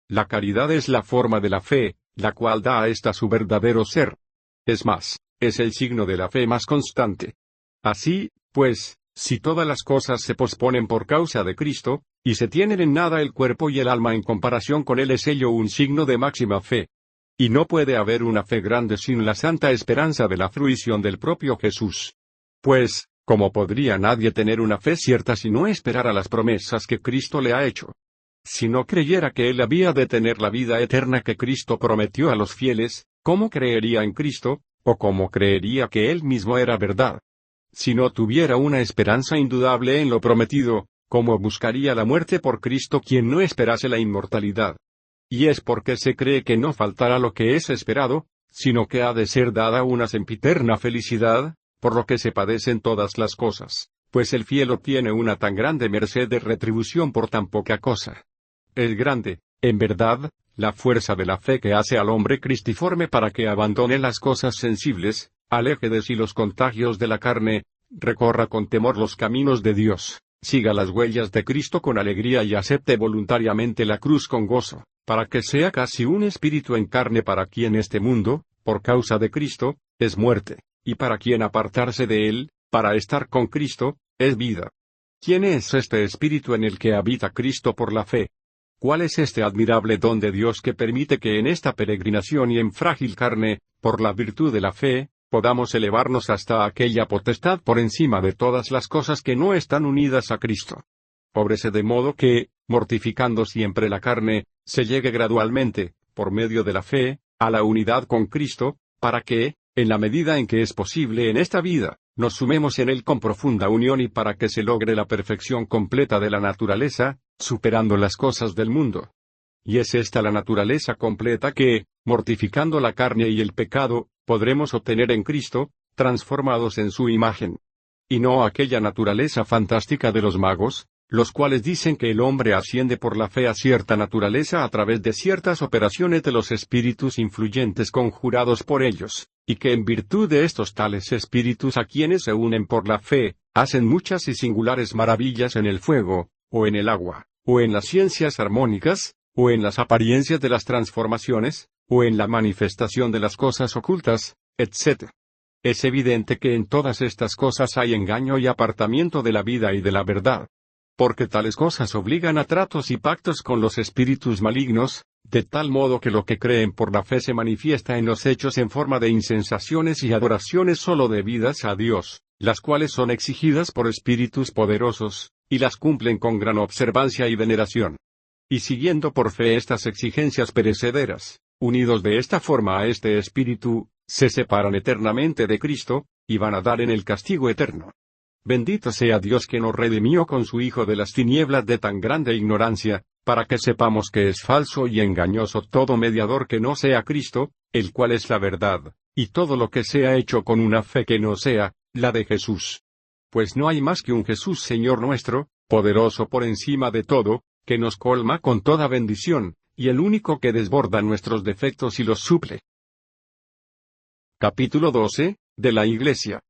La caridad es la forma de la fe, la cual da a ésta su verdadero ser. Es más, es el signo de la fe más constante. Así, pues, si todas las cosas se posponen por causa de Cristo, y se tienen en nada el cuerpo y el alma en comparación con él es ello un signo de máxima fe. Y no puede haber una fe grande sin la santa esperanza de la fruición del propio Jesús. Pues, ¿cómo podría nadie tener una fe cierta si no esperara las promesas que Cristo le ha hecho? Si no creyera que él había de tener la vida eterna que Cristo prometió a los fieles, ¿cómo creería en Cristo, o cómo creería que él mismo era verdad? Si no tuviera una esperanza indudable en lo prometido, ¿cómo buscaría la muerte por Cristo quien no esperase la inmortalidad? Y es porque se cree que no faltará lo que es esperado, sino que ha de ser dada una sempiterna felicidad, por lo que se padecen todas las cosas, pues el fiel obtiene una tan grande merced de retribución por tan poca cosa. Es grande, en verdad, la fuerza de la fe que hace al hombre cristiforme para que abandone las cosas sensibles, aleje de sí los contagios de la carne, recorra con temor los caminos de Dios, siga las huellas de Cristo con alegría y acepte voluntariamente la cruz con gozo, para que sea casi un espíritu en carne para quien este mundo, por causa de Cristo, es muerte, y para quien apartarse de él, para estar con Cristo, es vida. ¿Quién es este espíritu en el que habita Cristo por la fe? ¿Cuál es este admirable don de Dios que permite que en esta peregrinación y en frágil carne, por la virtud de la fe, podamos elevarnos hasta aquella potestad por encima de todas las cosas que no están unidas a Cristo? Óbrese de modo que, mortificando siempre la carne, se llegue gradualmente, por medio de la fe, a la unidad con Cristo, para que, en la medida en que es posible en esta vida, nos sumemos en él con profunda unión y para que se logre la perfección completa de la naturaleza, superando las cosas del mundo. Y es esta la naturaleza completa que, mortificando la carne y el pecado, podremos obtener en Cristo, transformados en su imagen. Y no aquella naturaleza fantástica de los magos, los cuales dicen que el hombre asciende por la fe a cierta naturaleza a través de ciertas operaciones de los espíritus influyentes conjurados por ellos, y que en virtud de estos tales espíritus a quienes se unen por la fe, hacen muchas y singulares maravillas en el fuego, o en el agua, o en las ciencias armónicas, o en las apariencias de las transformaciones, o en la manifestación de las cosas ocultas, etc. Es evidente que en todas estas cosas hay engaño y apartamiento de la vida y de la verdad. Porque tales cosas obligan a tratos y pactos con los espíritus malignos, de tal modo que lo que creen por la fe se manifiesta en los hechos en forma de insensaciones y adoraciones solo debidas a Dios, las cuales son exigidas por espíritus poderosos, y las cumplen con gran observancia y veneración. Y siguiendo por fe estas exigencias perecederas, unidos de esta forma a este espíritu, se separan eternamente de Cristo, y van a dar en el castigo eterno. Bendito sea Dios que nos redimió con su Hijo de las tinieblas de tan grande ignorancia, para que sepamos que es falso y engañoso todo mediador que no sea Cristo, el cual es la verdad, y todo lo que sea hecho con una fe que no sea la de Jesús. Pues no hay más que un Jesús Señor nuestro, poderoso por encima de todo, que nos colma con toda bendición, y el único que desborda nuestros defectos y los suple. Capítulo 12, de la Iglesia.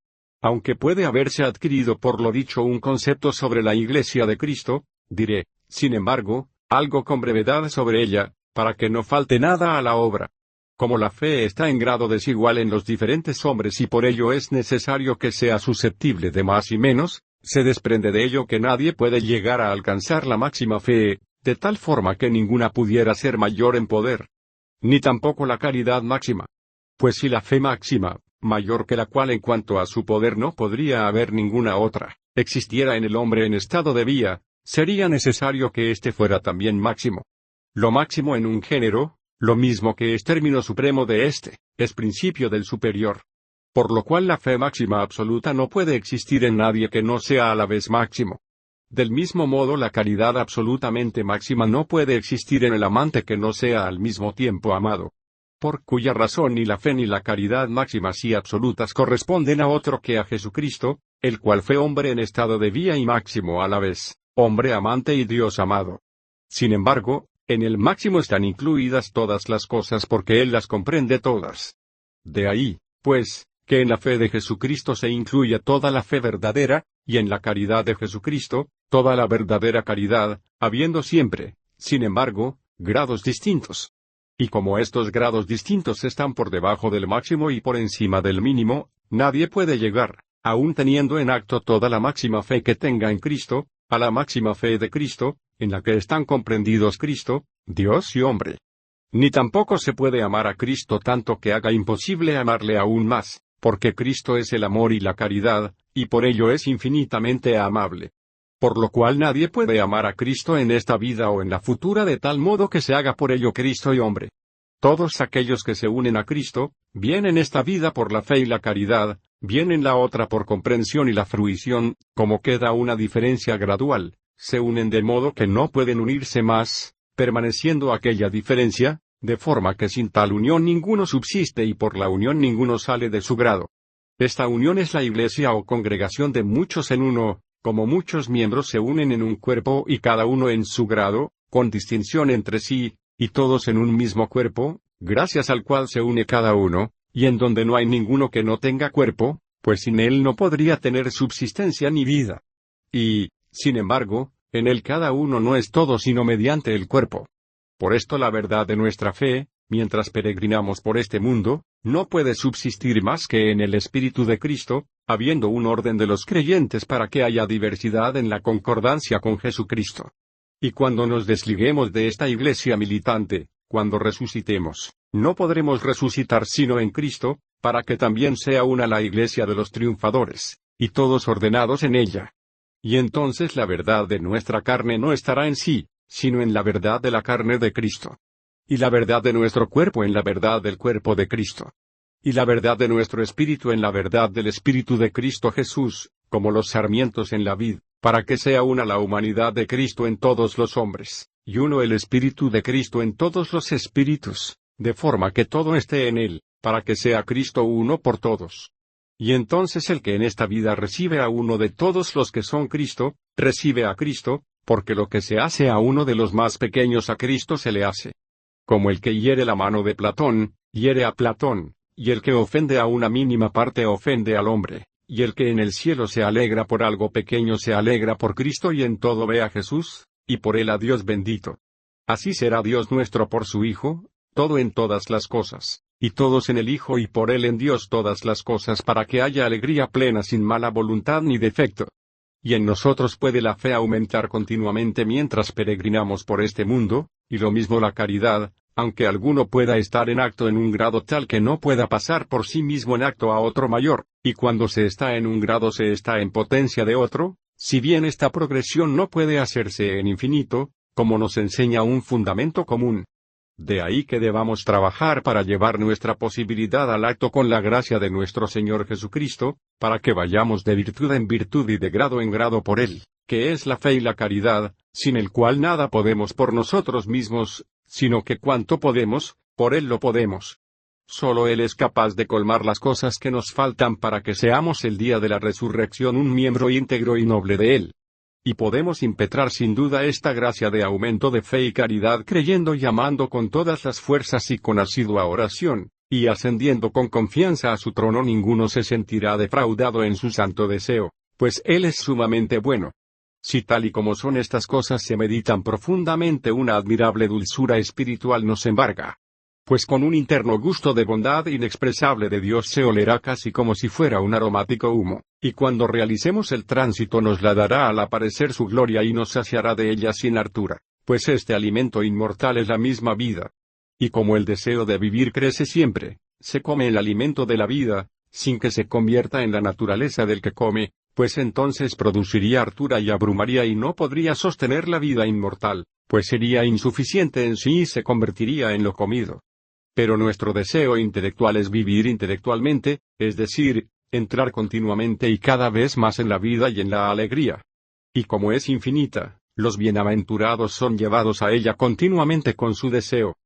Aunque puede haberse adquirido por lo dicho un concepto sobre la Iglesia de Cristo, diré, sin embargo, algo con brevedad sobre ella, para que no falte nada a la obra. Como la fe está en grado desigual en los diferentes hombres y por ello es necesario que sea susceptible de más y menos, se desprende de ello que nadie puede llegar a alcanzar la máxima fe, de tal forma que ninguna pudiera ser mayor en poder. Ni tampoco la caridad máxima. Pues si la fe máxima, mayor que la cual en cuanto a su poder no podría haber ninguna otra, existiera en el hombre en estado de vía, sería necesario que éste fuera también máximo. Lo máximo en un género, lo mismo que es término supremo de éste, es principio del superior. Por lo cual la fe máxima absoluta no puede existir en nadie que no sea a la vez máximo. Del mismo modo la caridad absolutamente máxima no puede existir en el amante que no sea al mismo tiempo amado. Por cuya razón ni la fe ni la caridad máximas y absolutas corresponden a otro que a Jesucristo, el cual fue hombre en estado de vía y máximo a la vez, hombre amante y Dios amado. Sin embargo, en el máximo están incluidas todas las cosas porque Él las comprende todas. De ahí, pues, que en la fe de Jesucristo se incluya toda la fe verdadera, y en la caridad de Jesucristo, toda la verdadera caridad, habiendo siempre, sin embargo, grados distintos. Y como estos grados distintos están por debajo del máximo y por encima del mínimo, nadie puede llegar, aun teniendo en acto toda la máxima fe que tenga en Cristo, a la máxima fe de Cristo, en la que están comprendidos Cristo, Dios y hombre. Ni tampoco se puede amar a Cristo tanto que haga imposible amarle aún más, porque Cristo es el amor y la caridad, y por ello es infinitamente amable. Por lo cual nadie puede amar a Cristo en esta vida o en la futura de tal modo que se haga por ello Cristo y hombre. Todos aquellos que se unen a Cristo, bien en esta vida por la fe y la caridad, bien en la otra por comprensión y la fruición, como queda una diferencia gradual, se unen de modo que no pueden unirse más, permaneciendo aquella diferencia, de forma que sin tal unión ninguno subsiste y por la unión ninguno sale de su grado. Esta unión es la iglesia o congregación de muchos en uno, como muchos miembros se unen en un cuerpo y cada uno en su grado, con distinción entre sí, y todos en un mismo cuerpo, gracias al cual se une cada uno, y en donde no hay ninguno que no tenga cuerpo, pues sin él no podría tener subsistencia ni vida. Y, sin embargo, en él cada uno no es todo sino mediante el cuerpo. Por esto la verdad de nuestra fe, mientras peregrinamos por este mundo, no puede subsistir más que en el Espíritu de Cristo, habiendo un orden de los creyentes para que haya diversidad en la concordancia con Jesucristo. Y cuando nos desliguemos de esta iglesia militante, cuando resucitemos, no podremos resucitar sino en Cristo, para que también sea una la iglesia de los triunfadores, y todos ordenados en ella. Y entonces la verdad de nuestra carne no estará en sí, sino en la verdad de la carne de Cristo. Y la verdad de nuestro cuerpo en la verdad del cuerpo de Cristo. Y la verdad de nuestro espíritu en la verdad del Espíritu de Cristo Jesús, como los sarmientos en la vid, para que sea una la humanidad de Cristo en todos los hombres, y uno el Espíritu de Cristo en todos los espíritus, de forma que todo esté en él, para que sea Cristo uno por todos. Y entonces el que en esta vida recibe a uno de todos los que son Cristo, recibe a Cristo, porque lo que se hace a uno de los más pequeños a Cristo se le hace. Como el que hiere la mano de Platón, hiere a Platón, y el que ofende a una mínima parte ofende al hombre, y el que en el cielo se alegra por algo pequeño se alegra por Cristo y en todo ve a Jesús, y por él a Dios bendito. Así será Dios nuestro por su Hijo, todo en todas las cosas, y todos en el Hijo y por Él en Dios todas las cosas para que haya alegría plena sin mala voluntad ni defecto. Y en nosotros puede la fe aumentar continuamente mientras peregrinamos por este mundo, y lo mismo la caridad, aunque alguno pueda estar en acto en un grado tal que no pueda pasar por sí mismo en acto a otro mayor, y cuando se está en un grado se está en potencia de otro, si bien esta progresión no puede hacerse en infinito, como nos enseña un fundamento común. De ahí que debamos trabajar para llevar nuestra posibilidad al acto con la gracia de nuestro Señor Jesucristo, para que vayamos de virtud en virtud y de grado en grado por Él, que es la fe y la caridad, sin el cual nada podemos por nosotros mismos, sino que cuanto podemos, por Él lo podemos. Solo Él es capaz de colmar las cosas que nos faltan para que seamos el día de la resurrección un miembro íntegro y noble de Él. Y podemos impetrar sin duda esta gracia de aumento de fe y caridad creyendo y amando con todas las fuerzas y con asidua oración, y ascendiendo con confianza a su trono ninguno se sentirá defraudado en su santo deseo, pues Él es sumamente bueno. Si tal y como son estas cosas se meditan profundamente, una admirable dulzura espiritual nos embarga. Pues con un interno gusto de bondad inexpresable de Dios se olerá casi como si fuera un aromático humo, y cuando realicemos el tránsito nos la dará al aparecer su gloria y nos saciará de ella sin hartura, pues este alimento inmortal es la misma vida. Y como el deseo de vivir crece siempre, se come el alimento de la vida, sin que se convierta en la naturaleza del que come, pues entonces produciría hartura y abrumaría y no podría sostener la vida inmortal, pues sería insuficiente en sí y se convertiría en lo comido. Pero nuestro deseo intelectual es vivir intelectualmente, es decir, entrar continuamente y cada vez más en la vida y en la alegría. Y como es infinita, los bienaventurados son llevados a ella continuamente con su deseo.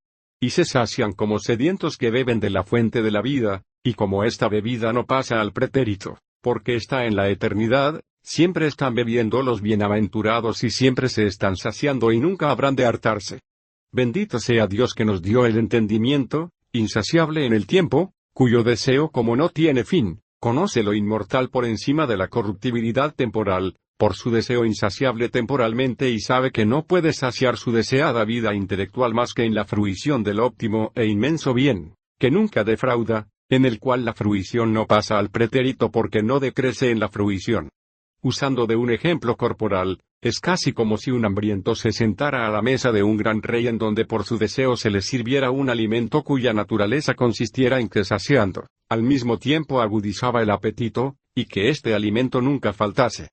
Y se sacian como sedientos que beben de la fuente de la vida, y como esta bebida no pasa al pretérito, porque está en la eternidad, siempre están bebiendo los bienaventurados y siempre se están saciando y nunca habrán de hartarse. Bendito sea Dios que nos dio el entendimiento, insaciable en el tiempo, cuyo deseo como no tiene fin, conoce lo inmortal por encima de la corruptibilidad temporal, por su deseo insaciable temporalmente y sabe que no puede saciar su deseada vida intelectual más que en la fruición del óptimo e inmenso bien, que nunca defrauda, en el cual la fruición no pasa al pretérito porque no decrece en la fruición. Usando de un ejemplo corporal, es casi como si un hambriento se sentara a la mesa de un gran rey en donde por su deseo se le sirviera un alimento cuya naturaleza consistiera en que saciando, al mismo tiempo agudizaba el apetito, y que este alimento nunca faltase.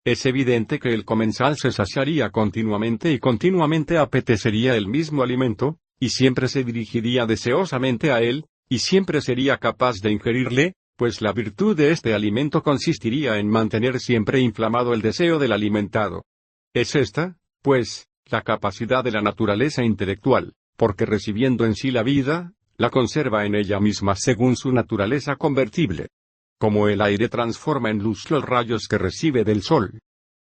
Es evidente que el comensal se saciaría continuamente y continuamente apetecería el mismo alimento, y siempre se dirigiría deseosamente a él, y siempre sería capaz de ingerirle, pues la virtud de este alimento consistiría en mantener siempre inflamado el deseo del alimentado. Es esta, pues, la capacidad de la naturaleza intelectual, porque recibiendo en sí la vida, la conserva en ella misma según su naturaleza convertible. Como el aire transforma en luz los rayos que recibe del sol.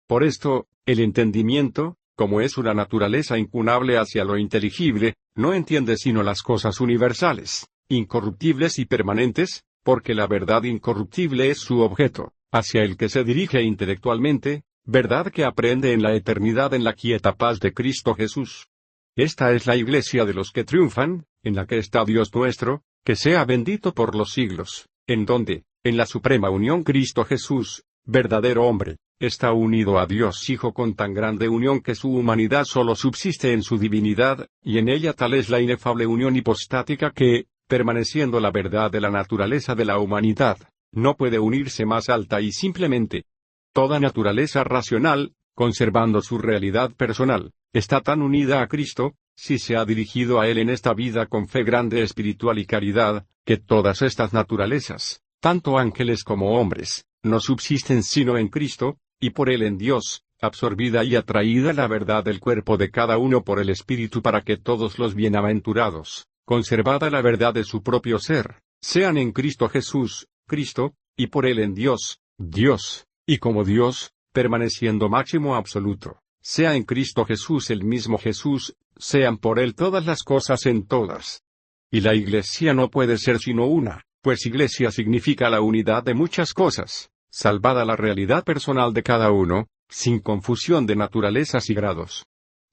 Por esto, el entendimiento, como es una naturaleza incunable hacia lo inteligible, no entiende sino las cosas universales, incorruptibles y permanentes, porque la verdad incorruptible es su objeto, hacia el que se dirige intelectualmente, verdad que aprende en la eternidad en la quieta paz de Cristo Jesús. Esta es la iglesia de los que triunfan, en la que está Dios nuestro, que sea bendito por los siglos, en donde, en la suprema unión Cristo Jesús, verdadero hombre, está unido a Dios Hijo con tan grande unión que su humanidad solo subsiste en su divinidad, y en ella tal es la inefable unión hipostática que, permaneciendo la verdad de la naturaleza de la humanidad, no puede unirse más alta y simplemente. Toda naturaleza racional, conservando su realidad personal, está tan unida a Cristo, si se ha dirigido a Él en esta vida con fe grande espiritual y caridad, que todas estas naturalezas, tanto ángeles como hombres, no subsisten sino en Cristo, y por Él en Dios, absorbida y atraída la verdad del cuerpo de cada uno por el Espíritu para que todos los bienaventurados, conservada la verdad de su propio ser, sean en Cristo Jesús, Cristo, y por Él en Dios, Dios, y como Dios, permaneciendo máximo absoluto, sea en Cristo Jesús el mismo Jesús, sean por Él todas las cosas en todas. Y la Iglesia no puede ser sino una, pues Iglesia significa la unidad de muchas cosas, salvada la realidad personal de cada uno, sin confusión de naturalezas y grados.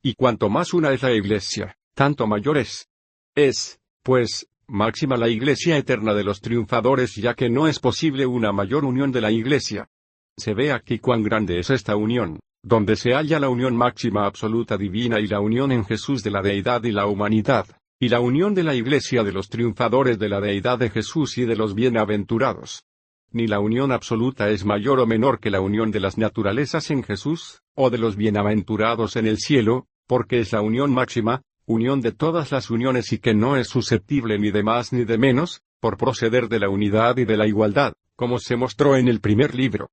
Y cuanto más una es la Iglesia, tanto mayor es, Pues, máxima la Iglesia eterna de los triunfadores, ya que no es posible una mayor unión de la Iglesia. Se ve aquí cuán grande es esta unión, donde se halla la unión máxima absoluta divina y la unión en Jesús de la deidad y la humanidad, y la unión de la Iglesia de los triunfadores de la deidad de Jesús y de los bienaventurados. Ni la unión absoluta es mayor o menor que la unión de las naturalezas en Jesús, o de los bienaventurados en el cielo, porque es la unión máxima, unión de todas las uniones y que no es susceptible ni de más ni de menos, por proceder de la unidad y de la igualdad, como se mostró en el primer libro.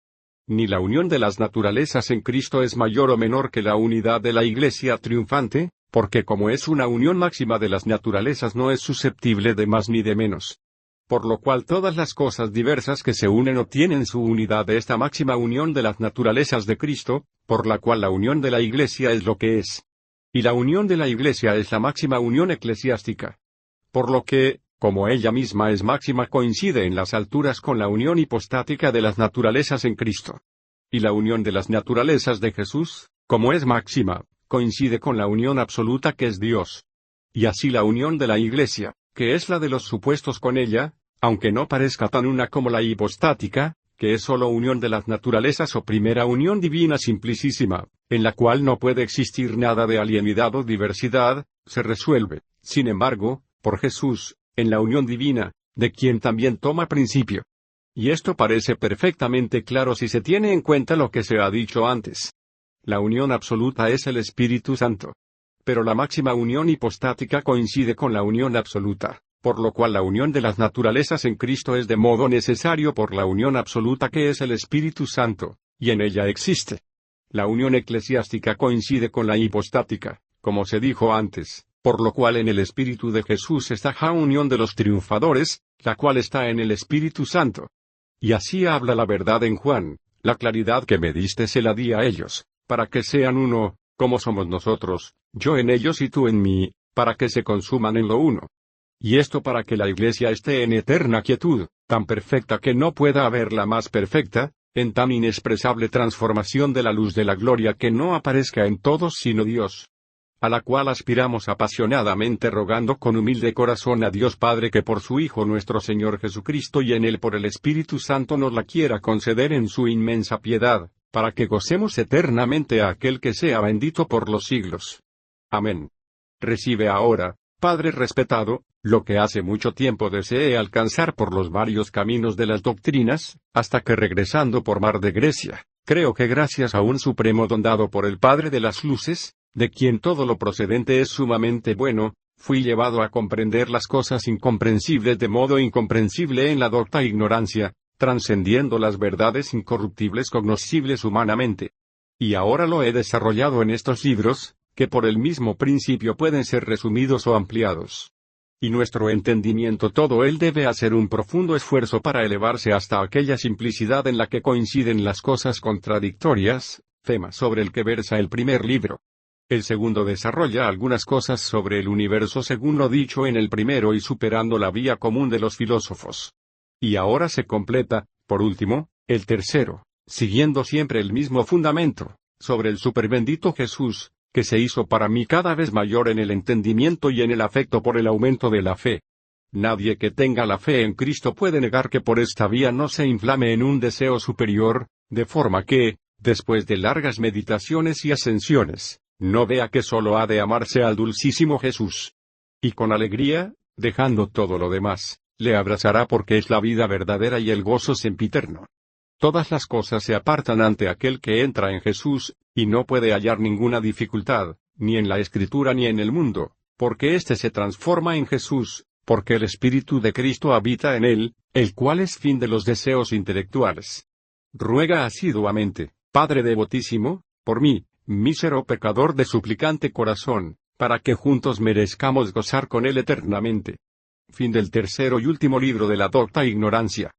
Ni la unión de las naturalezas en Cristo es mayor o menor que la unidad de la Iglesia triunfante, porque como es una unión máxima de las naturalezas no es susceptible de más ni de menos. Por lo cual todas las cosas diversas que se unen obtienen su unidad de esta máxima unión de las naturalezas de Cristo, por la cual la unión de la Iglesia es lo que es. Y la unión de la Iglesia es la máxima unión eclesiástica. Por lo que, como ella misma es máxima, coincide en las alturas con la unión hipostática de las naturalezas en Cristo. Y la unión de las naturalezas de Jesús, como es máxima, coincide con la unión absoluta que es Dios. Y así la unión de la Iglesia, que es la de los supuestos con ella, aunque no parezca tan una como la hipostática, que es sólo unión de las naturalezas o primera unión divina simplicísima, en la cual no puede existir nada de alienidad o diversidad, se resuelve, sin embargo, por Jesús, en la unión divina, de quien también toma principio. Y esto parece perfectamente claro si se tiene en cuenta lo que se ha dicho antes. La unión absoluta es el Espíritu Santo. Pero la máxima unión hipostática coincide con la unión absoluta, por lo cual la unión de las naturalezas en Cristo es de modo necesario por la unión absoluta que es el Espíritu Santo, y en ella existe. La unión eclesiástica coincide con la hipostática, como se dijo antes, por lo cual en el Espíritu de Jesús está la unión de los triunfadores, la cual está en el Espíritu Santo. Y así habla la verdad en Juan: la claridad que me diste se la di a ellos, para que sean uno, como somos nosotros, yo en ellos y tú en mí, para que se consuman en lo uno. Y esto para que la Iglesia esté en eterna quietud, tan perfecta que no pueda haberla más perfecta, en tan inexpresable transformación de la luz de la gloria que no aparezca en todos sino Dios. A la cual aspiramos apasionadamente, rogando con humilde corazón a Dios Padre que por su Hijo nuestro Señor Jesucristo y en él por el Espíritu Santo nos la quiera conceder en su inmensa piedad, para que gocemos eternamente a aquel que sea bendito por los siglos. Amén. Recibe ahora, Padre respetado, lo que hace mucho tiempo deseé alcanzar por los varios caminos de las doctrinas, hasta que regresando por mar de Grecia, creo que gracias a un supremo don dado por el Padre de las Luces, de quien todo lo procedente es sumamente bueno, fui llevado a comprender las cosas incomprensibles de modo incomprensible en la docta ignorancia, trascendiendo las verdades incorruptibles cognoscibles humanamente. Y ahora lo he desarrollado en estos libros, que por el mismo principio pueden ser resumidos o ampliados. Y nuestro entendimiento todo él debe hacer un profundo esfuerzo para elevarse hasta aquella simplicidad en la que coinciden las cosas contradictorias, tema sobre el que versa el primer libro. El segundo desarrolla algunas cosas sobre el universo según lo dicho en el primero y superando la vía común de los filósofos. Y ahora se completa, por último, el tercero, siguiendo siempre el mismo fundamento, sobre el superbendito Jesús, que se hizo para mí cada vez mayor en el entendimiento y en el afecto por el aumento de la fe. Nadie que tenga la fe en Cristo puede negar que por esta vía no se inflame en un deseo superior, de forma que, después de largas meditaciones y ascensiones, no vea que sólo ha de amarse al dulcísimo Jesús. Y con alegría, dejando todo lo demás, le abrazará porque es la vida verdadera y el gozo sempiterno. Todas las cosas se apartan ante aquel que entra en Jesús, y no puede hallar ninguna dificultad, ni en la Escritura ni en el mundo, porque éste se transforma en Jesús, porque el Espíritu de Cristo habita en él, el cual es fin de los deseos intelectuales. Ruega asiduamente, Padre devotísimo, por mí, mísero pecador de suplicante corazón, para que juntos merezcamos gozar con él eternamente. Fin del tercero y último libro de la docta ignorancia.